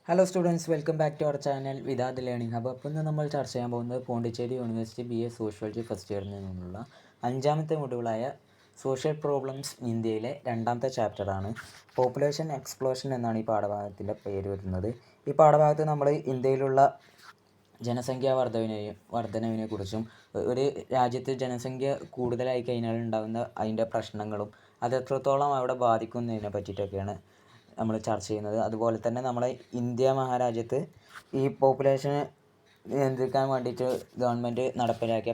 Hello students, welcome back to our channel Vidad learning hub. അപ്പോൾ ഇന്ന് നമ്മൾ ചർച്ച ചെയ്യാൻ പോകുന്നത് Pondicherry university BA sociology first ഇയറിൽ നിന്നുള്ള 5ാമത്തെ മൊഡ്യൂളായ സോഷ്യൽ പ്രോബ്ലംസ് ഇന്ത്യയിലെ 2ാമത്തെ ചാപ്റ്ററാണ്. പോപ്പുലേഷൻ എക്സ്പ്ലോഷൻ എന്നാണ് ഈ പാഠഭാഗത്തിൻ്റെ പേര് വരുന്നത്. ഈ പാഠഭാഗത്ത് നമ്മൾ ഇന്ത്യയിലുള്ള ജനസംഖ്യാ വർധനവിനെ കുറിച്ചും ഒരു രാജ്യത്ത് ജനസംഖ്യ കൂടുതലായി കഴിഞ്ഞാൽ ഉണ്ടാകുന്ന അതിൻ്റെ പ്രശ്നങ്ങളും അത് എത്രത്തോളം അവിടെ ബാധിക്കുന്നതിനെ പറ്റിയിട്ടൊക്കെയാണ് നമ്മൾ ചർച്ച ചെയ്യുന്നത്. അതുപോലെ തന്നെ നമ്മളെ ഇന്ത്യ മഹാരാജ്യത്ത് ഈ പോപ്പുലേഷനെ നിയന്ത്രിക്കാൻ വേണ്ടിയിട്ട് ഗവൺമെൻറ് നടപ്പിലാക്കിയ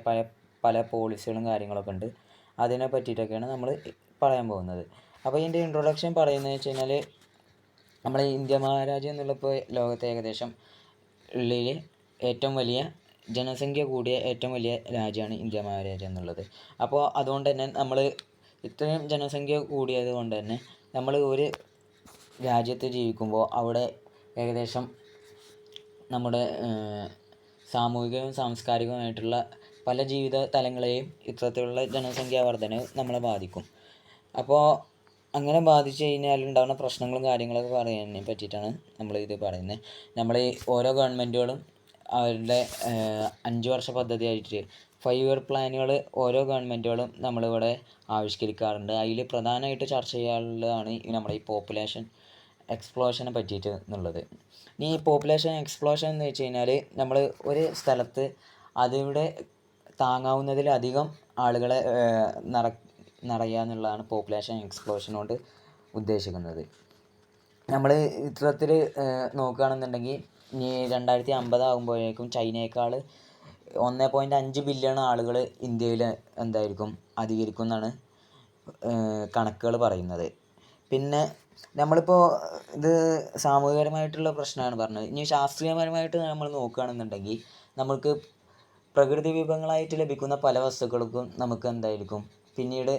പല പോളിസികളും കാര്യങ്ങളൊക്കെ ഉണ്ട്. അതിനെ പറ്റിയിട്ടൊക്കെയാണ് നമ്മൾ പറയാൻ പോകുന്നത്. അപ്പോൾ ഇതിൻ്റെ ഇൻട്രൊഡക്ഷൻ പറയുന്നത് വെച്ച് കഴിഞ്ഞാൽ നമ്മളെ ഇന്ത്യ മഹാരാജ്യം എന്നുള്ളപ്പോൾ ലോകത്തെ ഏകദേശം ഉള്ളിൽ ഏറ്റവും വലിയ ജനസംഖ്യ കൂടിയ ഏറ്റവും വലിയ രാജ്യമാണ് ഇന്ത്യ മഹാരാജ്യം എന്നുള്ളത്. അപ്പോൾ അതുകൊണ്ട് തന്നെ നമ്മൾ ഇത്രയും ജനസംഖ്യ കൂടിയത് കൊണ്ട് തന്നെ നമ്മൾ ഒരു രാജ്യത്ത് ജീവിക്കുമ്പോൾ അവിടെ ഏകദേശം നമ്മുടെ സാമൂഹികവും സാംസ്കാരികവുമായിട്ടുള്ള പല ജീവിത തലങ്ങളെയും ഇത്തരത്തിലുള്ള ജനസംഖ്യാ വർധനവ് നമ്മളെ ബാധിക്കും. അപ്പോൾ അങ്ങനെ ബാധിച്ചു കഴിഞ്ഞാൽ ഉണ്ടാകുന്ന പ്രശ്നങ്ങളും കാര്യങ്ങളൊക്കെ പറയാനെ പറ്റിയിട്ടാണ് നമ്മളിത് പറയുന്നത്. നമ്മൾ ഈ ഓരോ ഗവൺമെൻറ്റുകളും അവരുടെ 5 വർഷ പദ്ധതിയായിട്ട് 5 ഇയർ പ്ലാനുകൾ ഓരോ ഗവൺമെൻറ്റുകളും നമ്മളിവിടെ ആവിഷ്കരിക്കാറുണ്ട്. അതിൽ പ്രധാനമായിട്ട് ചർച്ച ചെയ്യാനുള്ളതാണ് നമ്മുടെ ഈ പോപ്പുലേഷൻ എക്സ്പ്ലോഷനെ പറ്റിയിട്ട് എന്നുള്ളത്. ഇനി ഈ പോപ്പുലേഷൻ എക്സ്പ്ലോഷൻ എന്ന് വെച്ച് കഴിഞ്ഞാൽ നമ്മൾ ഒരു സ്ഥലത്ത് അതിവിടെ താങ്ങാവുന്നതിലധികം ആളുകളെ നിറയുക എന്നുള്ളതാണ് പോപ്പുലേഷൻ എക്സ്പ്ലോഷൻ കൊണ്ട് ഉദ്ദേശിക്കുന്നത്. നമ്മൾ ഇത്തരത്തിൽ നോക്കുകയാണെന്നുണ്ടെങ്കിൽ ഇനി 2050 ആകുമ്പോഴേക്കും ചൈനയേക്കാൾ 1.5 ബില്യൺ ആളുകൾ ഇന്ത്യയിൽ അധികരിക്കും എന്നാണ് കണക്കുകൾ പറയുന്നത്. പിന്നെ നമ്മളിപ്പോൾ ഇത് സാമൂഹികപരമായിട്ടുള്ള പ്രശ്നമാണ് പറഞ്ഞത്. ഇനി ശാസ്ത്രീയപരമായിട്ട് നമ്മൾ നോക്കുകയാണെന്നുണ്ടെങ്കിൽ നമുക്ക് പ്രകൃതി വിഭവങ്ങളായിട്ട് ലഭിക്കുന്ന പല വസ്തുക്കൾക്കും നമുക്ക് പിന്നീട്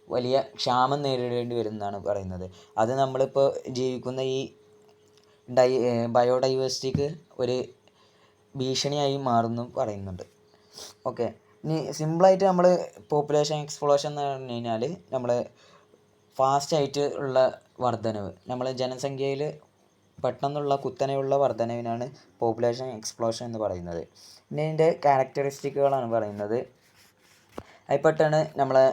വലിയ ക്ഷാമം നേരിടേണ്ടി വരുമെന്നാണ് പറയുന്നത്. അത് നമ്മളിപ്പോൾ ജീവിക്കുന്ന ഈ ബയോഡൈവേഴ്സിറ്റിക്ക് ഒരു ഭീഷണിയായി മാറുമെന്നും പറയുന്നുണ്ട്. ഓക്കെ, ഇനി സിമ്പിളായിട്ട് നമ്മൾ പോപ്പുലേഷൻ എക്സ്പ്ലോഷൻ എന്ന് പറഞ്ഞു കഴിഞ്ഞാൽ നമ്മൾ ഫാസ്റ്റായിട്ട് ഉള്ള വർധനവ്, നമ്മൾ ജനസംഖ്യയിൽ പെട്ടെന്നുള്ള കുത്തനെയുള്ള വർധനവിനാണ് പോപ്പുലേഷൻ എക്സ്പ്ലോഷൻ എന്ന് പറയുന്നത്. ഇനി ഇതിൻ്റെ ക്യാരക്ടറിസ്റ്റിക്കുകളാണ് പറയുന്നത്. അതിൽപ്പെട്ടാണ് നമ്മളെ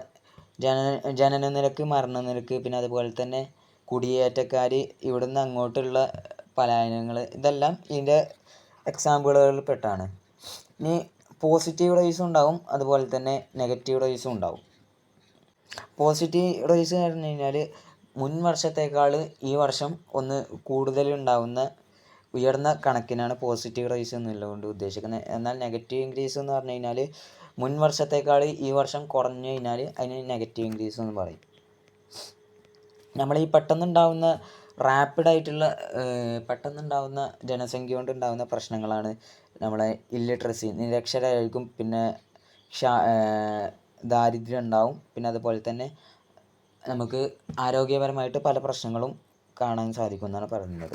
ജനന നിരക്ക്, മരണനിരക്ക്, പിന്നെ അതുപോലെ തന്നെ കുടിയേറ്റക്കാർ, ഇവിടുന്ന് അങ്ങോട്ടുള്ള പലായനങ്ങൾ, ഇതെല്ലാം ഇതിൻ്റെ എക്സാമ്പിളുകളിൽ പെട്ടാണ്. ഇനി പോസിറ്റീവ് റേസും ഉണ്ടാവും, അതുപോലെ തന്നെ നെഗറ്റീവ് റേസും ഉണ്ടാവും. പോസിറ്റീവ് റേസ് എന്ന് പറഞ്ഞു കഴിഞ്ഞാൽ മുൻ വർഷത്തേക്കാൾ ഈ വർഷം ഒന്ന് കൂടുതലുണ്ടാവുന്ന ഉയർന്ന കണക്കിനാണ് പോസിറ്റീവ് റേസ് എന്നുള്ളതുകൊണ്ട് ഉദ്ദേശിക്കുന്നത്. എന്നാൽ നെഗറ്റീവ് ഇൻക്രീസ് എന്ന് പറഞ്ഞു കഴിഞ്ഞാൽ മുൻ വർഷത്തേക്കാൾ ഈ വർഷം കുറഞ്ഞു കഴിഞ്ഞാൽ അതിന് നെഗറ്റീവ് ഇൻക്രീസ് എന്ന് പറയും. നമ്മൾ ഈ പെട്ടെന്നുണ്ടാവുന്ന പെട്ടെന്നുണ്ടാവുന്ന ജനസംഖ്യ കൊണ്ട് ഉണ്ടാകുന്ന പ്രശ്നങ്ങളാണ് നമ്മളെ ഇല്ലിട്രസി, നിരക്ഷരായിരിക്കും, പിന്നെ ദാരിദ്ര്യം ഉണ്ടാവും, പിന്നെ അതുപോലെ തന്നെ നമുക്ക് ആരോഗ്യപരമായിട്ട് പല പ്രശ്നങ്ങളും കാണാൻ സാധിക്കും എന്നാണ് പറയുന്നത്.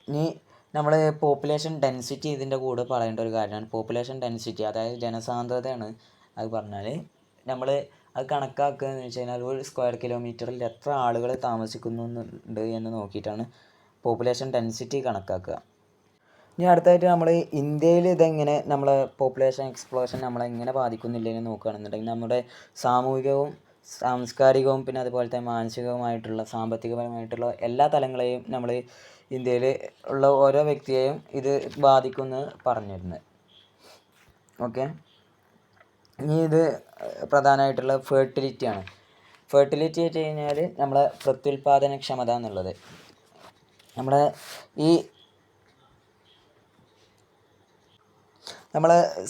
ഇനി നമ്മൾ പോപ്പുലേഷൻ ഡെൻസിറ്റി ഇതിൻ്റെ കൂടെ പറയേണ്ട ഒരു കാര്യമാണ്. പോപ്പുലേഷൻ ഡെൻസിറ്റി അതായത് ജനസാന്ദ്രതയാണ്. അത് പറഞ്ഞാൽ നമ്മൾ അത് കണക്കാക്കുക എന്ന് വെച്ച് കഴിഞ്ഞാൽ ഒരു സ്ക്വയർ കിലോമീറ്ററിൽ എത്ര ആളുകൾ താമസിക്കുന്നുണ്ട് എന്ന് നോക്കിയിട്ടാണ് പോപ്പുലേഷൻ ഡെൻസിറ്റി കണക്കാക്കുക. ഇനി അടുത്തായിട്ട് നമ്മൾ ഇന്ത്യയിൽ ഇതെങ്ങനെ നമ്മളെ പോപ്പുലേഷൻ എക്സ്പ്ലോഷൻ നമ്മളെങ്ങനെ ബാധിക്കുന്നില്ലെന്ന് നോക്കുകയാണെന്നുണ്ടെങ്കിൽ നമ്മുടെ സാമൂഹികവും സാംസ്കാരികവും പിന്നെ അതുപോലെ തന്നെ മാനസികവുമായിട്ടുള്ള സാമ്പത്തികപരമായിട്ടുള്ള എല്ലാ തലങ്ങളെയും നമ്മൾ ഇന്ത്യയിൽ ഉള്ള ഓരോ വ്യക്തിയെയും ഇത് ബാധിക്കുമെന്ന് പറഞ്ഞിരുന്നത്. ഓക്കെ, ഇനി ഇത് പ്രധാനമായിട്ടുള്ള ഫെർട്ടിലിറ്റിയാണ്. ഫെർട്ടിലിറ്റി വെച്ച് കഴിഞ്ഞാൽ നമ്മളെ പ്രത്യുൽപാദനക്ഷമത എന്നുള്ളത് നമ്മളെ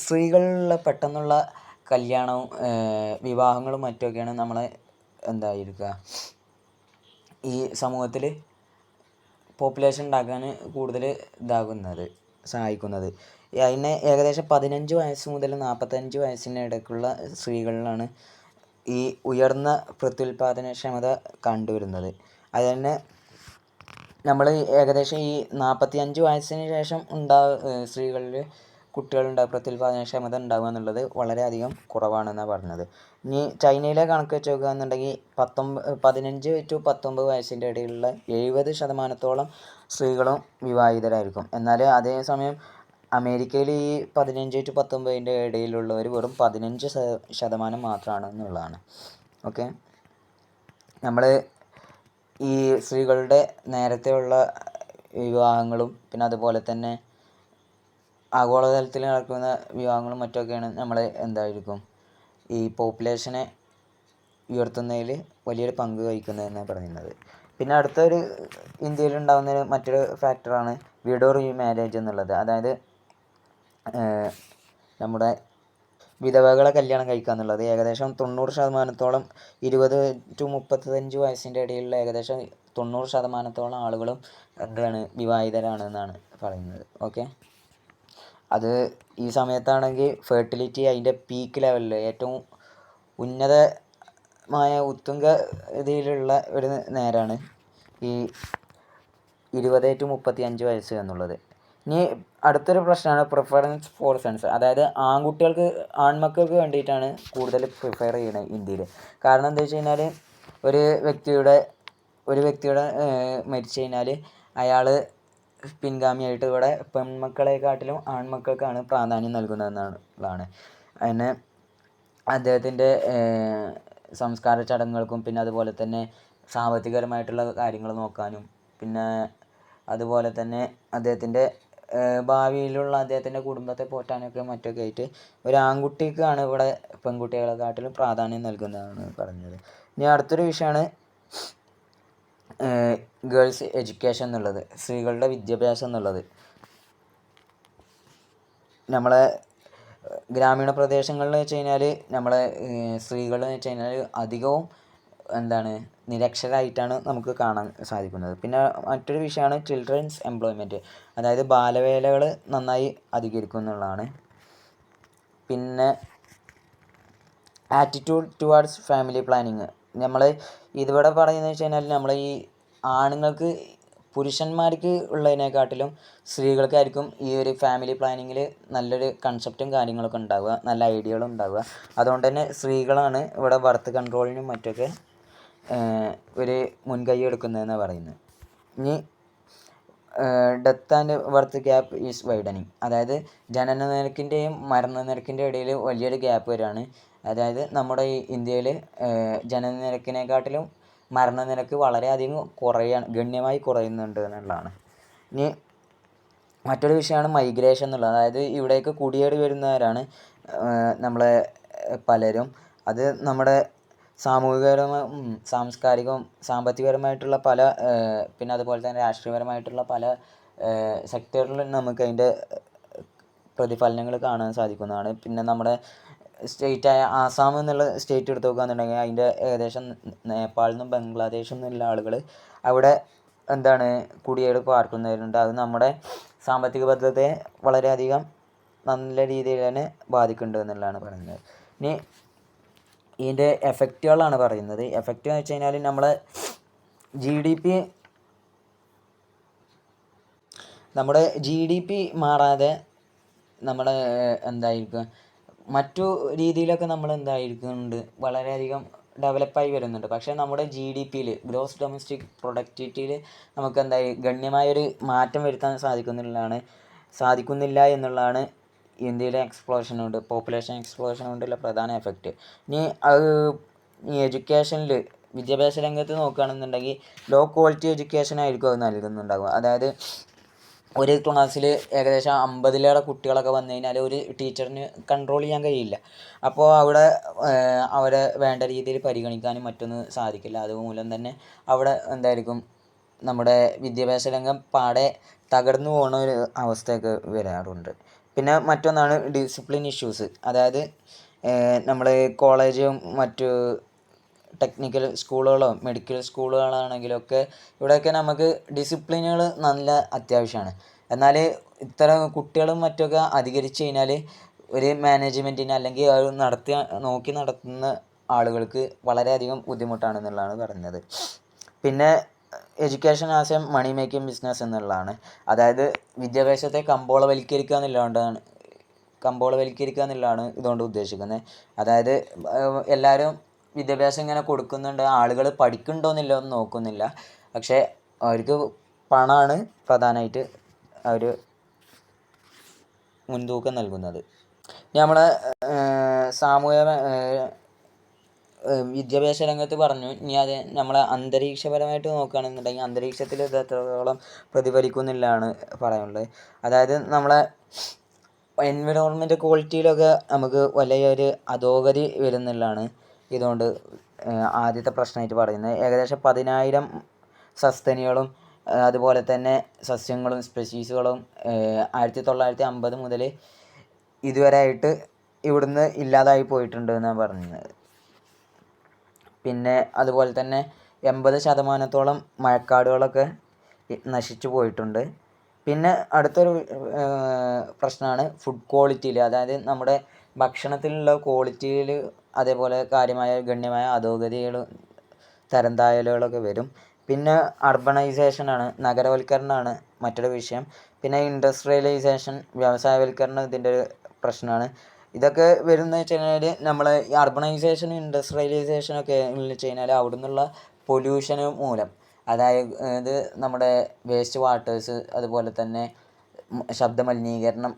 സ്ത്രീകളിലുള്ള പെട്ടെന്നുള്ള കല്യാണവും വിവാഹങ്ങളും മറ്റുമൊക്കെയാണ് നമ്മളെ ഈ സമൂഹത്തിൽ പോപ്പുലേഷൻ ഉണ്ടാക്കാൻ കൂടുതൽ സഹായിക്കുന്നത്. അതിന് ഏകദേശം 15 വയസ്സ് മുതൽ 45 വയസ്സിനിടയ്ക്കുള്ള സ്ത്രീകളിലാണ് ഈ ഉയർന്ന പ്രത്യുൽപാദനക്ഷമത കണ്ടുവരുന്നത്. അത് തന്നെ നമ്മൾ ഏകദേശം ഈ 45 വയസ്സിന് ശേഷം സ്ത്രീകളിൽ കുട്ടികളുണ്ടാകുക, പ്രത്യുൽപാദനക്ഷമത ഉണ്ടാവുക എന്നുള്ളത് വളരെയധികം കുറവാണെന്നാണ് പറഞ്ഞത്. ഇനി ചൈനയിലെ കണക്ക് വെച്ച് നോക്കുകയാണെന്നുണ്ടെങ്കിൽ 15-19 വയസ്സിൻ്റെ ഇടയിലുള്ള 70% സ്ത്രീകളും വിവാഹിതരായിരിക്കും. എന്നാൽ അതേസമയം അമേരിക്കയിൽ ഈ 15-19 ഇടയിലുള്ളവർ വെറും 15% മാത്രമാണ് എന്നുള്ളതാണ്. ഓക്കെ, നമ്മൾ ഈ സ്ത്രീകളുടെ നേരത്തെയുള്ള വിവാഹങ്ങളും പിന്നെ അതുപോലെ തന്നെ ആഗോളതലത്തിൽ നടക്കുന്ന വിവാഹങ്ങളും മറ്റൊക്കെയാണ് നമ്മൾ എന്തായിരിക്കും ഈ പോപ്പുലേഷനെ ഉയർത്തുന്നതിൽ വലിയൊരു പങ്ക് വഹിക്കുന്നതെന്നാണ് പറയുന്നത്. പിന്നെ അടുത്തൊരു ഇന്ത്യയിൽ ഉണ്ടാകുന്ന മറ്റൊരു ഫാക്ടറാണ് വിഡോ റീമാരേജ് എന്നുള്ളത്. അതായത് നമ്മുടെ വിധവകളെ കല്യാണം കഴിക്കുക എന്നുള്ളത്. ഏകദേശം 90% 20-35 വയസ്സിൻ്റെ ഇടയിലുള്ള ഏകദേശം 90% ആളുകളും എന്താണ് വിവാഹിതരാണെന്നാണ് പറയുന്നത്. ഓക്കെ, അത് ഈ സമയത്താണെങ്കിൽ ഫെർട്ടിലിറ്റി അതിൻ്റെ പീക്ക് ലെവലിൽ ഏറ്റവും ഉന്നതമായ ഉത്തുംഗ ഇതിലുള്ള ഒരു നേരമാണ് ഈ 20-35 വയസ്സ് എന്നുള്ളത്. ഇനി അടുത്തൊരു പ്രശ്നമാണ് പ്രിഫറൻസ് ഫോർ സൺസ്. അതായത് ആൺമക്കൾക്ക് വേണ്ടിയിട്ടാണ് കൂടുതൽ പ്രിഫർ ചെയ്യുന്നത് ഇന്ത്യയിൽ. കാരണം എന്താ വെച്ച് കഴിഞ്ഞാൽ ഒരു വ്യക്തിയുടെ മരിച്ചു കഴിഞ്ഞാൽ അയാൾ പിൻഗാമിയായിട്ട് ഇവിടെ പെൺമക്കളെക്കാട്ടിലും ആൺമക്കൾക്കാണ് പ്രാധാന്യം നൽകുന്നതെന്നുള്ളതാണ്. അതിന് അദ്ദേഹത്തിൻ്റെ സംസ്കാര ചടങ്ങുകൾക്കും പിന്നെ അതുപോലെ തന്നെ സാമ്പത്തികപരമായിട്ടുള്ള കാര്യങ്ങൾ നോക്കാനും പിന്നെ അതുപോലെ തന്നെ അദ്ദേഹത്തിൻ്റെ ഭാവിയിലുള്ള അദ്ദേഹത്തിൻ്റെ കുടുംബത്തെ പോറ്റാനൊക്കെ മറ്റൊക്കെ ആയിട്ട് ഒരു ആൺകുട്ടിക്കാണ് ഇവിടെ പെൺകുട്ടികളെക്കാട്ടിലും പ്രാധാന്യം നൽകുന്നതാണ് പറഞ്ഞത്. ഇനി അടുത്തൊരു വിഷയമാണ് ഗേൾസ് എഡ്യൂക്കേഷൻ എന്നുള്ളത്, സ്ത്രീകളുടെ വിദ്യാഭ്യാസം എന്നുള്ളത്. നമ്മളെ ഗ്രാമീണ പ്രദേശങ്ങളിൽ വെച്ച് കഴിഞ്ഞാൽ നമ്മളെ സ്ത്രീകൾ എന്ന് വെച്ച് കഴിഞ്ഞാൽ അധികവും നിരക്ഷരായിട്ടാണ് നമുക്ക് കാണാൻ സാധിക്കുന്നത്. പിന്നെ മറ്റൊരു വിഷയമാണ് ചിൽഡ്രൻസ് എംപ്ലോയ്മെൻറ്റ്, അതായത് ബാലവേലകൾ നന്നായി അധികരിക്കും എന്നുള്ളതാണ്. പിന്നെ ആറ്റിറ്റ്യൂഡ് ടുവാർഡ്സ് ഫാമിലി പ്ലാനിങ്. നമ്മൾ ഇതിവിടെ പറയുന്നത് വെച്ച് കഴിഞ്ഞാൽ നമ്മൾ ഈ ആണുങ്ങൾക്ക് പുരുഷന്മാർക്ക് ഉള്ളതിനെക്കാട്ടിലും സ്ത്രീകൾക്കായിരിക്കും ഈ ഒരു ഫാമിലി പ്ലാനിങ്ങിൽ നല്ലൊരു കൺസെപ്റ്റും കാര്യങ്ങളൊക്കെ ഉണ്ടാവുക, നല്ല ഐഡിയകളും ഉണ്ടാവുക. അതുകൊണ്ട് തന്നെ സ്ത്രീകളാണ് ഇവിടെ ബർത്ത് കൺട്രോളിനും മറ്റൊക്കെ ഒരു മുൻകൈ എടുക്കുന്നതെന്നാണ് പറയുന്നത്. ഇനി death and birth gap is widening, അതായത് ജനന നിരക്കിൻ്റെയും മരണ നിരക്കിൻ്റെ ഇടയിൽ വലിയൊരു ഗ്യാപ്പ് വരികയാണ്. അതായത് നമ്മുടെ ഈ ഇന്ത്യയിൽ ജനന നിരക്കിനെക്കാട്ടിലും മരണനിരക്ക് വളരെയധികം ഗണ്യമായി കുറയുന്നുണ്ട് എന്നുള്ളതാണ്. ഇനി മറ്റൊരു വിഷയമാണ് മൈഗ്രേഷൻ എന്നുള്ളത്. അതായത് ഇവിടേക്ക് കുടിയേറി വരുന്നവരാണ് നമ്മളെ പലരും. അത് നമ്മുടെ സാംസ്കാരികവും സാമ്പത്തികപരമായിട്ടുള്ള പല പിന്നെ അതുപോലെ തന്നെ രാഷ്ട്രീയപരമായിട്ടുള്ള പല സെക്ടറിലും നമുക്ക് അതിൻ്റെ പ്രതിഫലനങ്ങൾ കാണാൻ സാധിക്കുന്നതാണ്. പിന്നെ നമ്മുടെ സ്റ്റേറ്റായ ആസാം എന്നുള്ള സ്റ്റേറ്റ് എടുത്ത് നോക്കുകയാണെന്നുണ്ടെങ്കിൽ അതിൻ്റെ ഏകദേശം നേപ്പാളിൽ നിന്നും ബംഗ്ലാദേശിൽ നിന്നുള്ള ആളുകൾ അവിടെ കുടിയേറി പാർക്കുന്നവരുണ്ട്. അത് നമ്മുടെ സാമ്പത്തിക ഭദ്രതയെ വളരെയധികം നല്ല രീതിയിൽ തന്നെ ബാധിക്കുന്നുണ്ട് എന്നുള്ളതാണ് പറയുന്നത്. ഇനി ഇതിൻ്റെ എഫക്റ്റുകളാണ് പറയുന്നത്. എഫക്റ്റ് എന്ന് വെച്ച് കഴിഞ്ഞാൽ നമ്മുടെ ജി ഡി പി മാറാതെ നമ്മുടെ മറ്റു രീതിയിലൊക്കെ നമ്മൾ വളരെയധികം ഡെവലപ്പായി വരുന്നുണ്ട്. പക്ഷേ നമ്മുടെ ജി ഡി പിയിൽ ഗ്രോസ് ഡൊമസ്റ്റിക് പ്രൊഡക്ടിവിറ്റിയിൽ നമുക്ക് ഗണ്യമായൊരു മാറ്റം വരുത്താൻ സാധിക്കുന്നില്ല എന്നുള്ളതാണ് ഇന്ത്യയിലെ പോപ്പുലേഷൻ എക്സ്പ്ലോഷൻ കൊണ്ടുള്ള പ്രധാന എഫക്റ്റ്. ഇനി എഡ്യൂക്കേഷനിൽ വിദ്യാഭ്യാസ രംഗത്ത് നോക്കുകയാണെന്നുണ്ടെങ്കിൽ ലോ ക്വാളിറ്റി എഡ്യൂക്കേഷൻ ആയിരിക്കും അത് നൽകുന്നുണ്ടാവുക. അതായത് ഒരു ക്ലാസ്സിൽ ഏകദേശം 50-ലേറെ കുട്ടികളൊക്കെ വന്നു കഴിഞ്ഞാൽ ഒരു ടീച്ചറിന് കൺട്രോൾ ചെയ്യാൻ കഴിയില്ല. അപ്പോൾ അവിടെ അവരെ വേണ്ട രീതിയിൽ പരിഗണിക്കാനും മറ്റൊന്നും സാധിക്കില്ല. അതുമൂലം തന്നെ അവിടെ നമ്മുടെ വിദ്യാഭ്യാസ രംഗം പാടെ തകർന്നു പോകുന്ന ഒരു അവസ്ഥയൊക്കെ വരാറുണ്ട്. പിന്നെ മറ്റൊന്നാണ് ഡിസിപ്ലിൻ ഇഷ്യൂസ്. അതായത് നമ്മൾ കോളേജും മറ്റു ടെക്നിക്കൽ സ്കൂളുകളോ മെഡിക്കൽ സ്കൂളുകളാണെങ്കിലൊക്കെ ഇവിടെയൊക്കെ നമുക്ക് ഡിസിപ്ലിനുകൾ നല്ല അത്യാവശ്യമാണ്. എന്നാൽ ഇത്തരം കുട്ടികളും മറ്റൊക്കെ അധികരിച്ചു കഴിഞ്ഞാൽ ഒരു മാനേജ്മെൻറ്റിന് അല്ലെങ്കിൽ അത് നോക്കി നടത്തുന്ന ആളുകൾക്ക് വളരെയധികം ബുദ്ധിമുട്ടാണെന്നുള്ളതാണ് പറയുന്നത്. പിന്നെ education as a money making business എന്നുള്ളതാണ്. അതായത് വിദ്യാഭ്യാസത്തെ കമ്പോളവൽക്കരിക്കുക എന്നുള്ളതുകൊണ്ടാണ് കമ്പോളവൽക്കരിക്കുക എന്നുള്ളതാണ് ഇതുകൊണ്ട് ഉദ്ദേശിക്കുന്നത്. അതായത് എല്ലാവരും വിദ്യാഭ്യാസം ഇങ്ങനെ കൊടുക്കുന്നുണ്ട്, ആളുകൾ പഠിക്കുന്നുണ്ടോയെന്നില്ല ഒന്നും നോക്കുന്നില്ല. പക്ഷേ അവർക്ക് പണമാണ് പ്രധാനമായിട്ട് അവർ മുൻതൂക്കം നൽകുന്നത്. നമ്മളെ സാമൂഹ്യ വിദ്യാഭ്യാസ രംഗത്ത് പറഞ്ഞു. ഇനി അത് നമ്മളെ അന്തരീക്ഷപരമായിട്ട് നോക്കുകയാണെന്നുണ്ടെങ്കിൽ അന്തരീക്ഷത്തിൽ ഇത് എത്രത്തോളം പ്രതിഫലിക്കുന്നില്ലാണ് പറയാനുള്ളത്. അതായത് നമ്മളെ എൻവിറോൺമെൻറ്റ് ക്വാളിറ്റിയിലൊക്കെ നമുക്ക് വലിയൊരു അധോഗതി വരുന്നില്ലാണ് ഇതുകൊണ്ട് ആദ്യത്തെ പ്രശ്നമായിട്ട് പറയുന്നത്. ഏകദേശം 10,000 സസ്തനികളും അതുപോലെ തന്നെ സസ്യങ്ങളും സ്പെഷീസുകളും 1950 മുതൽ ഇതുവരെ ആയിട്ട് ഇവിടുന്ന് ഇല്ലാതായി പോയിട്ടുണ്ട് എന്നാണ് പറഞ്ഞത്. പിന്നെ അതുപോലെ തന്നെ 80% മഴക്കാടുകളൊക്കെ നശിച്ചു പോയിട്ടുണ്ട്. പിന്നെ അടുത്തൊരു പ്രശ്നമാണ് ഫുഡ് ക്വാളിറ്റിയിൽ, അതായത് നമ്മുടെ ഭക്ഷണത്തിലുള്ള ക്വാളിറ്റിയിൽ അതേപോലെ കാര്യമായ ഗണ്യമായ അധോഗതികൾ തരംതാഴലുകളൊക്കെ വരും. പിന്നെ അർബണൈസേഷനാണ്, നഗരവൽക്കരണമാണ് മറ്റൊരു വിഷയം. പിന്നെ ഇൻഡസ്ട്രിയലൈസേഷൻ, വ്യവസായവൽക്കരണം ഇതിൻ്റെ ഒരു പ്രശ്നമാണ്. ഇതൊക്കെ വരുന്നത് വെച്ച് കഴിഞ്ഞാൽ നമ്മൾ ഈ അർബണൈസേഷനും ഇൻഡസ്ട്രിയലൈസേഷനൊക്കെ എന്ന് വെച്ച് കഴിഞ്ഞാൽ അവിടെ നിന്നുള്ള പൊല്യൂഷന് മൂലം, അതായത് നമ്മുടെ വേസ്റ്റ് വാട്ടേഴ്സ്, അതുപോലെ തന്നെ ശബ്ദ മലിനീകരണം,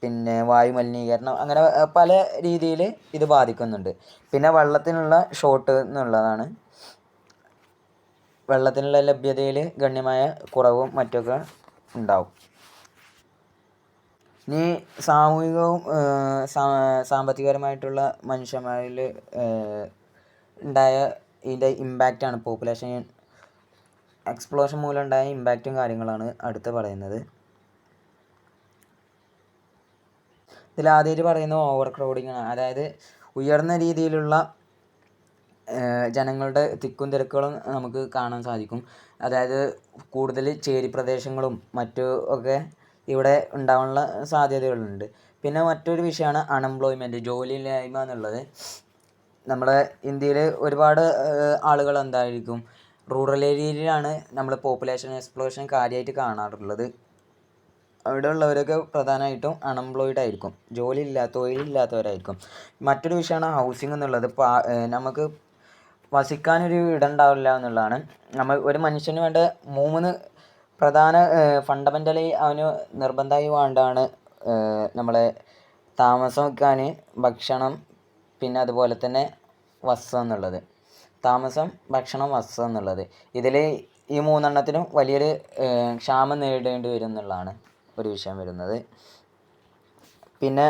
പിന്നെ വായു മലിനീകരണം, അങ്ങനെ പല രീതിയിൽ ഇത് ബാധിക്കുന്നുണ്ട്. പിന്നെ വെള്ളത്തിനുള്ള ഷോർട്ട് എന്നുള്ളതാണ്. വെള്ളത്തിനുള്ള ലഭ്യതയിൽ ഗണ്യമായ കുറവും മറ്റൊക്കെ ഉണ്ടാവും. ഇനി സാമൂഹികവും സാമ്പത്തികപരമായിട്ടുള്ള മനുഷ്യന്മാരിൽ ഉണ്ടായ ഇതിൻ്റെ ഇമ്പാക്റ്റാണ്, പോപ്പുലേഷൻ എക്സ്പ്ലോഷൻ മൂലം ഉണ്ടായ ഇമ്പാക്റ്റും കാര്യങ്ങളാണ് അടുത്ത് പറയുന്നത്. ഇതിലാദ്യമായിട്ട് പറയുന്നത് ഓവർ ക്രൗഡിങ് ആണ്. അതായത് ഉയർന്ന രീതിയിലുള്ള ജനങ്ങളുടെ തിക്കും തിരക്കുകളും നമുക്ക് കാണാൻ സാധിക്കും. അതായത് കൂടുതൽ ചേരി പ്രദേശങ്ങളും മറ്റു ഒക്കെ ഇവിടെ ഉണ്ടാവാനുള്ള സാധ്യതകളുണ്ട്. പിന്നെ മറ്റൊരു വിഷയമാണ് അൺഎംപ്ലോയ്മെൻറ്റ്, ജോലിയില്ലായ്മ എന്നുള്ളത്. നമ്മുടെ ഇന്ത്യയിൽ ഒരുപാട് ആളുകൾ എന്തായിരിക്കും റൂറൽ ഏരിയയിലാണ് നമ്മൾ പോപ്പുലേഷൻ എക്സ്പ്ലോഷൻ കാര്യമായിട്ട് കാണാറുള്ളത്. അവിടെ ഉള്ളവരൊക്കെ പ്രധാനമായിട്ടും അൺഎംപ്ലോയിഡ് ആയിരിക്കും, തൊഴിലില്ലാത്തവരായിരിക്കും. മറ്റൊരു വിഷയമാണ് ഹൗസിംഗ് എന്നുള്ളത്. നമുക്ക് വസിക്കാനൊരു ഇടം ഉണ്ടാവില്ല എന്നുള്ളതാണ്. ഒരു മനുഷ്യന് വേണ്ട 3 പ്രധാന ഫണ്ടമെൻ്റലി അവന് നിർബന്ധമായി വേണ്ടതാണ് നമ്മളെ താമസം വയ്ക്കാൻ, ഭക്ഷണം, പിന്നെ അതുപോലെ തന്നെ വസ്ത്രം എന്നുള്ളത്. താമസം, ഭക്ഷണം, വസ്ത്രം എന്നുള്ളത്, ഇതിൽ ഈ 3 എണ്ണത്തിനും വലിയൊരു ക്ഷാമം നേരിടേണ്ടി വരും എന്നുള്ളതാണ് ഒരു വിഷയം വരുന്നത്. പിന്നെ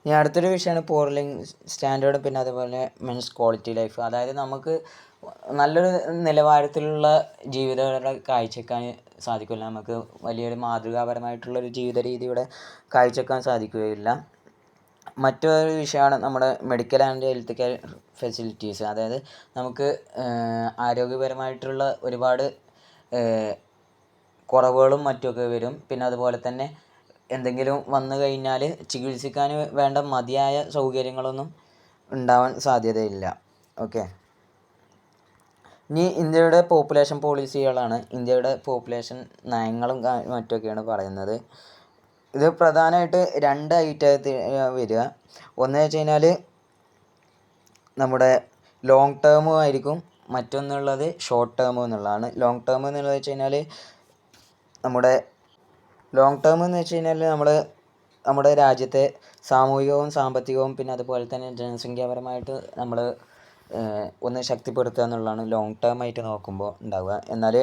ഇനി അടുത്തൊരു വിഷയമാണ് പോർ ലിവിങ് സ്റ്റാൻഡേർഡ്, പിന്നെ അതുപോലെ മെൻസ് ക്വാളിറ്റി ലൈഫ്. അതായത് നമുക്ക് നല്ലൊരു നിലവാരത്തിലുള്ള ജീവിതം കാഴ്ചവെക്കാൻ സാധിക്കില്ല, നമുക്ക് വലിയൊരു മാതൃകാപരമായിട്ടുള്ളൊരു ജീവിത രീതി ഇവിടെ കാഴ്ചവെക്കാൻ സാധിക്കുകയില്ല. മറ്റൊരു വിഷയമാണ് നമ്മുടെ medical and health care facilities. അതായത് നമുക്ക് ആരോഗ്യപരമായിട്ടുള്ള ഒരുപാട് കുറവുകളും മറ്റുമൊക്കെ വരും. പിന്നെ അതുപോലെ തന്നെ എന്തെങ്കിലും വന്നു കഴിഞ്ഞാൽ ചികിത്സിക്കാൻ വേണ്ട മതിയായ സൗകര്യങ്ങളൊന്നും ഉണ്ടാവാൻ സാധ്യതയില്ല. ഓക്കെ, ഇനി ഇന്ത്യയുടെ പോപ്പുലേഷൻ പോളിസികളാണ്. ഇന്ത്യയുടെ പോപ്പുലേഷൻ നയങ്ങളും മറ്റൊക്കെയാണ് പറയുന്നത്. ഇത് പ്രധാനമായിട്ട് 2 ഐറ്റത്തിൽ വരിക. ഒന്ന് വെച്ച് കഴിഞ്ഞാൽ നമ്മുടെ ലോങ് ടേമും ആയിരിക്കും, മറ്റൊന്നുള്ളത് ഷോർട്ട് ടേം എന്നുള്ളതാണ്. ലോങ് ടേം എന്നുള്ളത് വെച്ച് കഴിഞ്ഞാൽ നമ്മുടെ രാജ്യത്തെ സാമൂഹികവും സാമ്പത്തികവും പിന്നെ അതുപോലെ തന്നെ ജനസംഖ്യാപരമായിട്ട് നമ്മൾ ഒന്ന് ശക്തിപ്പെടുത്തുക എന്നുള്ളതാണ് ലോങ് ടേം ആയിട്ട് നോക്കുമ്പോൾ ഉണ്ടാവുക. എന്നാൽ